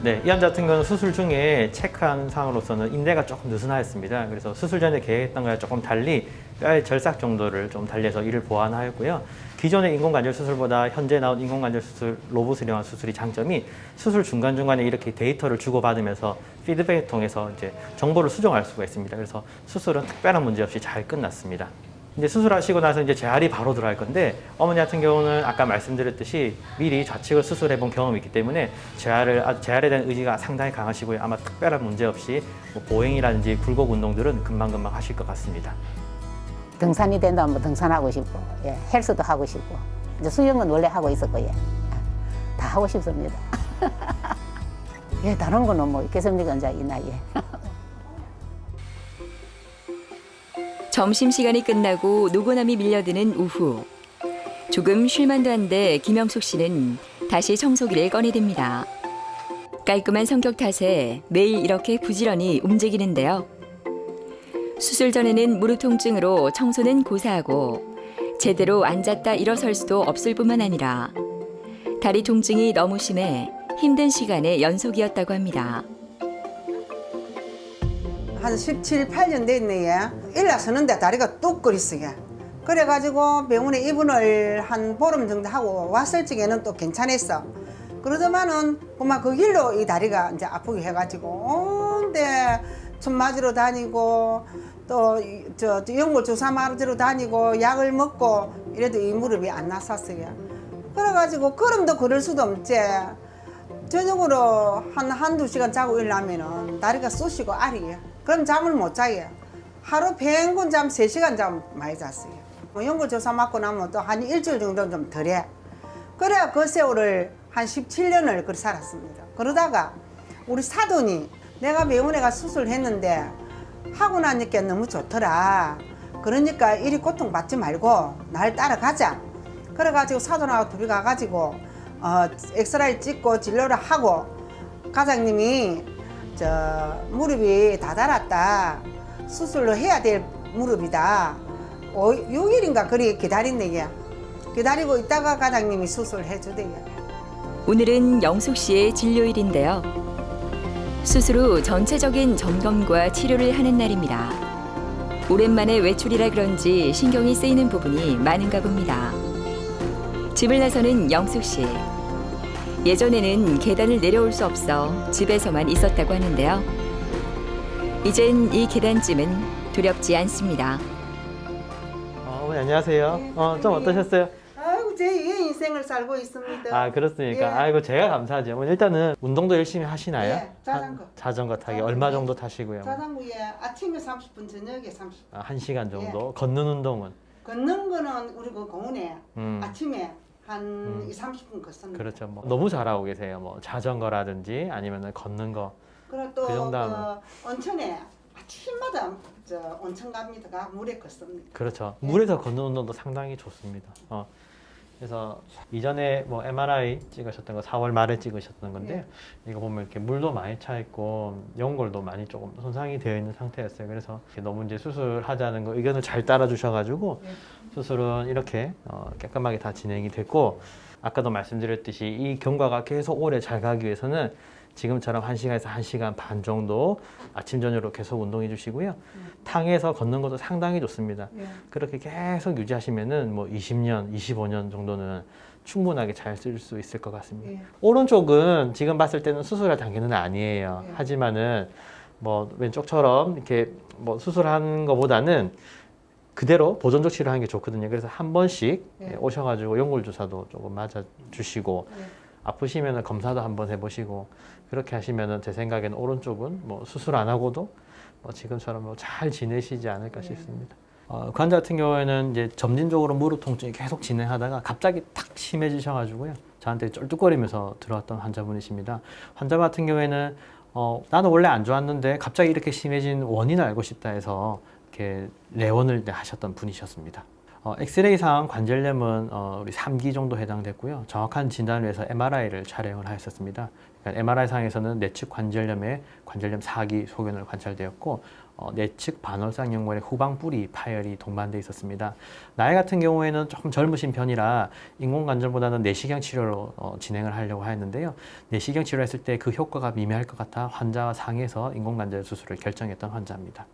Speaker 8: 네, 이 환자 같은 경우는 수술 중에 체크한 상으로서는 인대가 조금 느슨하였습니다. 그래서 수술 전에 계획했던 거와 조금 달리 뼈의 절삭 정도를 좀 달래서 이를 보완하였고요. 기존의 인공관절 수술보다 현재 나온 인공관절 수술, 로봇을 이용한 수술이 장점이 수술 중간중간에 이렇게 데이터를 주고받으면서 피드백을 통해서 이제 정보를 수정할 수가 있습니다. 그래서 수술은 특별한 문제 없이 잘 끝났습니다. 이제 수술하시고 나서 이제 재활이 바로 들어갈 건데, 어머니 같은 경우는 아까 말씀드렸듯이 미리 좌측을 수술해 본 경험이 있기 때문에 재활에 대한 의지가 상당히 강하시고요. 아마 특별한 문제 없이 뭐 보행이라든지 굴곡 운동들은 금방금방 하실 것 같습니다.
Speaker 9: 등산이 된다면 등산하고 싶고, 예, 헬스도 하고 싶고, 이제 수영은 원래 하고 있었고, 예, 다 하고 싶습니다. 예, 다른 거는 뭐 있겠습니까, 이제 이 나이에. 점심시간이 끝나고 노곤함이 밀려드는 오후.
Speaker 1: 조금 쉴만도 한데 김영숙 씨는 다시 청소기를 꺼내듭니다. 깔끔한 성격 탓에 매일 이렇게 부지런히 움직이는데요. 수술 전에는 무릎 통증으로 청소는 고사하고 제대로 앉았다 일어설 수도 없을 뿐만 아니라 다리 통증이 너무 심해 힘든 시간의 연속이었다고 합니다.
Speaker 7: 한 17, 8년 됐네. 일어서는데 다리가 뚝 그랬어요. 그래가지고 병원에 입원을 한 보름 정도 하고 왔을 적에는 또 괜찮았어. 그러더만은 그만 그 길로 이 다리가 이제 아프게 해가지고 온데 춤 맞으러 다니고 또 저 연골 주사 맞으러 다니고 약을 먹고 이래도 이 무릎이 안 났었어요. 그래가지고 걸음도 걸을 수도 없지. 저녁으로 한두 시간 자고 일어나면은 다리가 쑤시고 알이에요. 그럼 잠을 못 자요. 하루 평균 잠 3시간 잠 많이 잤어요. 연골 주사 맞고 나면 또 한 일주일 정도 좀 덜해. 그래야 그 세월을 한 17년을 그렇게 살았습니다. 그러다가 우리 사돈이 내가 병원에 가 수술했는데 하고 나니까 너무 좋더라. 그러니까 이리 고통받지 말고 날 따라가자. 그래가지고 사돈하고 둘이 가가지고 엑스라이 찍고 진료를 하고 과장님이 저 무릎이 다 닳았다. 수술로 해야 될 무릎이다. 6일인가 그리 기다린대요. 기다리고 있다가 과장님이 수술해 주대요.
Speaker 1: 오늘은 영숙 씨의 진료일인데요. 수술 후 전체적인 점검과 치료를 하는 날입니다. 오랜만에 외출이라 그런지 신경이 쓰이는 부분이 많은가 봅니다. 집을 나서는 영숙 씨. 예전에는 계단을 내려올 수 없어 집에서만 있었다고 하는데요. 이젠 이 계단쯤은 두렵지 않습니다.
Speaker 8: 어머니 안녕하세요. 좀 어떠셨어요?
Speaker 7: 아이고 제 인생을 살고 있습니다.
Speaker 8: 아 그렇습니까?
Speaker 7: 예.
Speaker 8: 아이고 제가 감사하죠. 어머니 일단은 운동도 열심히 하시나요?
Speaker 7: 예, 자전거.
Speaker 8: 자전거 타기
Speaker 7: 자전거,
Speaker 8: 얼마
Speaker 7: 예.
Speaker 8: 정도 타시고요?
Speaker 7: 자전거에 아침에 30분, 저녁에 30분.
Speaker 8: 1시간 정도. 걷는 운동은?
Speaker 7: 걷는 거는 우리 그 공원에 아침에 한 2, 30분 걷습니다.
Speaker 8: 그렇죠. 뭐 너무 잘하고 계세요. 뭐 자전거라든지 아니면 걷는 거.
Speaker 7: 그리고 또
Speaker 8: 그 정도 하면.
Speaker 7: 그 온천에 아침마다 저 온천 갑니다. 가 물에 걷습니다.
Speaker 8: 그렇죠.
Speaker 7: 예.
Speaker 8: 물에서 걷는 운동도 상당히 좋습니다. 그래서 이전에 뭐 MRI 찍으셨던 거 4월 말에 찍으셨던 건데 이거 보면 이렇게 물도 많이 차 있고 연골도 많이 조금 손상이 되어 있는 상태였어요. 그래서 너무 이제 수술하자는 거 의견을 잘 따라 주셔가지고 수술은 이렇게 깔끔하게 다 진행이 됐고 아까도 말씀드렸듯이 이 경과가 계속 오래 잘 가기 위해서는 지금처럼 1시간에서 1시간 반 정도 아침 저녁으로 계속 운동해 주시고요. 탕에서 걷는 것도 상당히 좋습니다. 그렇게 계속 유지하시면은 뭐 20년, 25년 정도는 충분하게 잘 쓸 수 있을 것 같습니다. 오른쪽은 지금 봤을 때는 수술할 단계는 아니에요. 하지만은 뭐 왼쪽처럼 이렇게 뭐 수술한 것보다는 그대로 보존적 치료하는 게 좋거든요. 그래서 한 번씩 오셔가지고 연골 주사도 조금 맞아 주시고 아프시면 검사도 한번 해보시고 그렇게 하시면은 제 생각에는 오른쪽은 뭐 수술 안 하고도 뭐 지금처럼 뭐 잘 지내시지 않을까 싶습니다. 환자 같은 경우에는 이제 점진적으로 무릎 통증이 계속 진행하다가 갑자기 탁 심해지셔가지고요. 저한테 쩔뚝거리면서 들어왔던 환자분이십니다. 환자 같은 경우에는 나는 원래 안 좋았는데 갑자기 이렇게 심해진 원인을 알고 싶다 해서 이렇게 내원을 하셨던 분이셨습니다. 엑스레이상 관절염은 우리 3기 정도 해당됐고요. 정확한 진단을 위해서 MRI를 촬영을 하였었습니다. 그러니까 MRI상에서는 내측 관절염에 관절염 4기 소견을 관찰되었고 내측 반월상 연골의 후방 뿌리 파열이 동반되어 있었습니다. 나이 같은 경우에는 조금 젊으신 편이라 인공관절보다는 내시경 치료로 진행을 하려고 하였는데요. 내시경 치료했을 때 그 효과가 미미할 것 같아 환자와 상의해서 인공관절 수술을 결정했던 환자입니다.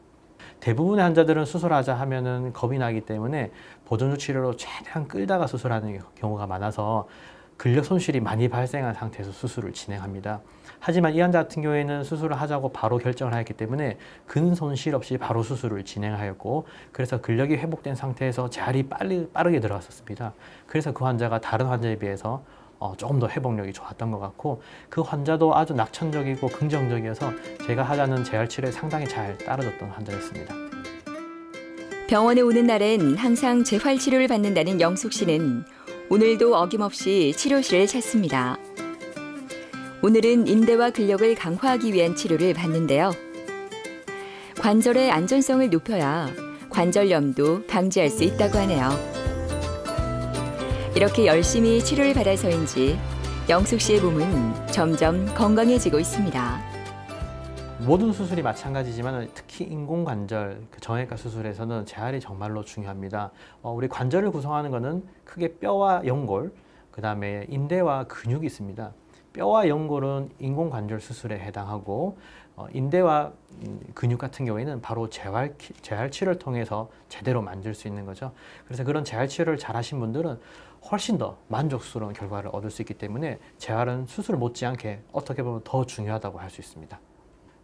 Speaker 8: 대부분의 환자들은 수술하자 하면은 겁이 나기 때문에 보존적 치료로 최대한 끌다가 수술하는 경우가 많아서 근력 손실이 많이 발생한 상태에서 수술을 진행합니다. 하지만 이 환자 같은 경우에는 수술을 하자고 바로 결정을 하였기 때문에 근 손실 없이 바로 수술을 진행하였고 그래서 근력이 회복된 상태에서 재활이 빠르게 들어갔었습니다. 그래서 그 환자가 다른 환자에 비해서 조금 더 회복력이 좋았던 것 같고 그 환자도 아주 낙천적이고 긍정적이어서 제가 하자는 재활 치료에 상당히 잘 따라줬던 환자였습니다.
Speaker 1: 병원에 오는 날엔 항상 재활 치료를 받는다는 영숙 씨는 오늘도 어김없이 치료실을 찾습니다. 오늘은 인대와 근력을 강화하기 위한 치료를 받는데요. 관절의 안전성을 높여야 관절염도 방지할 수 있다고 하네요. 이렇게 열심히 치료를 받아서인지 영숙 씨의 몸은 점점 건강해지고 있습니다.
Speaker 8: 모든 수술이 마찬가지지만 특히 인공관절 정형외과 수술에서는 재활이 정말로 중요합니다. 우리 관절을 구성하는 것은 크게 뼈와 연골, 그 다음에 인대와 근육이 있습니다. 뼈와 연골은 인공관절 수술에 해당하고 인대와 근육 같은 경우에는 바로 재활 치료를 통해서 제대로 만들 수 있는 거죠. 그래서 그런 재활 치료를 잘 하신 분들은 훨씬 더 만족스러운 결과를 얻을 수 있기 때문에 재활은 수술 못지않게 어떻게 보면 더 중요하다고 할 수 있습니다.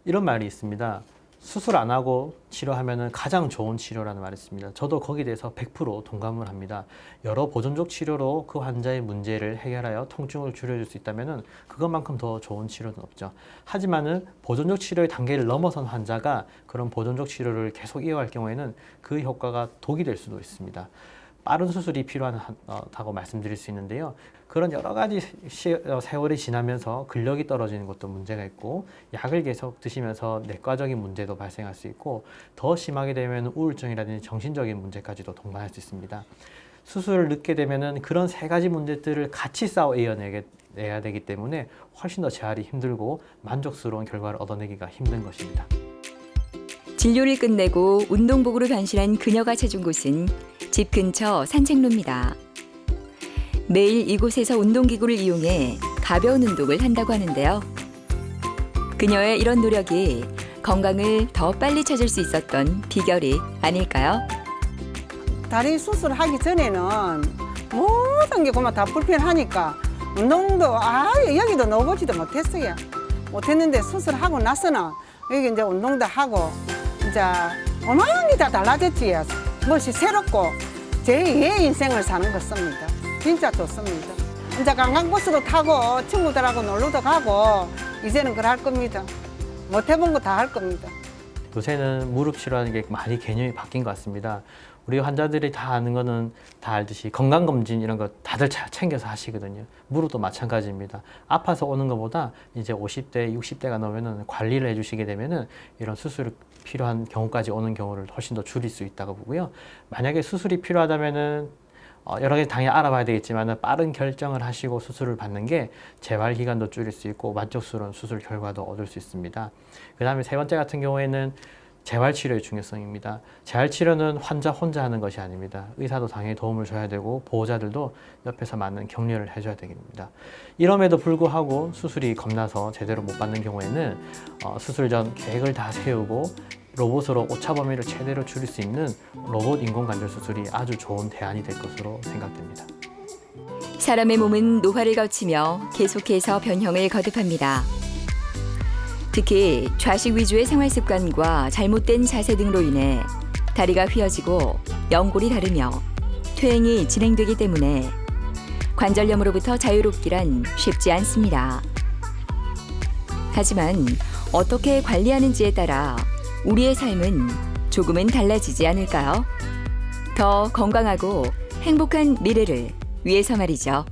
Speaker 8: 이런 말이 있습니다. 수술 안 하고 치료하면 가장 좋은 치료라는 말이 있습니다. 저도 거기에 대해서 100% 동감을 합니다. 여러 보존적 치료로 그 환자의 문제를 해결하여 통증을 줄여줄 수 있다면 그것만큼 더 좋은 치료는 없죠. 하지만은 보존적 치료의 단계를 넘어선 환자가 그런 보존적 치료를 계속 이어갈 경우에는 그 효과가 독이 될 수도 있습니다. 빠른 수술이 필요하다고 말씀드릴 수 있는데요. 그런 여러 가지 세월이 지나면서 근력이 떨어지는 것도 문제가 있고 약을 계속 드시면서 내과적인 문제도 발생할 수 있고 더 심하게 되면 우울증이라든지 정신적인 문제까지도 동반할 수 있습니다. 수술을 늦게 되면 그런 세 가지 문제들을 같이 싸워 이어내야 되기 때문에 훨씬 더 재활이 힘들고 만족스러운 결과를 얻어내기가 힘든 것입니다.
Speaker 1: 진료를 끝내고 운동복으로 변신한 그녀가 찾은 곳은 집 근처 산책로입니다. 매일 이곳에서 운동기구를 이용해 가벼운 운동을 한다고 하는데요. 그녀의 이런 노력이 건강을 더 빨리 찾을 수 있었던 비결이 아닐까요?
Speaker 7: 다리 수술하기 전에는 모든 게 그만 다 불편하니까 운동도 아예 여기도 넣어보지도 못했어요. 못했는데 수술하고 나서는 여기 이제 운동도 하고 이제 어마어마한 게 다 달라졌지. 무엇이 새롭고 제2의 인생을 사는 것 같습니다. 진짜 좋습니다. 이제 관광버스도 타고 친구들하고 놀러도 가고 이제는 그걸 할 겁니다. 못 해본 거 다 할 겁니다.
Speaker 8: 요새는 무릎 치료하는 게 많이 개념이 바뀐 것 같습니다. 우리 환자들이 다 아는 거는 다 알듯이 건강검진 이런 거 다들 잘 챙겨서 하시거든요. 무릎도 마찬가지입니다. 아파서 오는 것보다 이제 50대, 60대가 넘으면 관리를 해주시게 되면은 이런 수술이 필요한 경우까지 오는 경우를 훨씬 더 줄일 수 있다고 보고요. 만약에 수술이 필요하다면은 여러 가지 당연히 알아봐야 되겠지만 빠른 결정을 하시고 수술을 받는 게 재활 기간도 줄일 수 있고 만족스러운 수술 결과도 얻을 수 있습니다. 그 다음에 세 번째 같은 경우에는 재활치료의 중요성입니다. 재활치료는 환자 혼자 하는 것이 아닙니다. 의사도 당연히 도움을 줘야 되고 보호자들도 옆에서 많은 격려를 해줘야 됩니다. 이럼에도 불구하고 수술이 겁나서 제대로 못 받는 경우에는 수술 전 계획을 다 세우고 로봇으로 오차 범위를 최대로 줄일 수 있는 로봇 인공관절 수술이 아주 좋은 대안이 될 것으로 생각됩니다.
Speaker 1: 사람의 몸은 노화를 거치며 계속해서 변형을 거듭합니다. 특히 좌식 위주의 생활 습관과 잘못된 자세 등으로 인해 다리가 휘어지고 연골이 다르며 퇴행이 진행되기 때문에 관절염으로부터 자유롭기란 쉽지 않습니다. 하지만 어떻게 관리하는지에 따라 우리의 삶은 조금은 달라지지 않을까요? 더 건강하고 행복한 미래를 위해서 말이죠.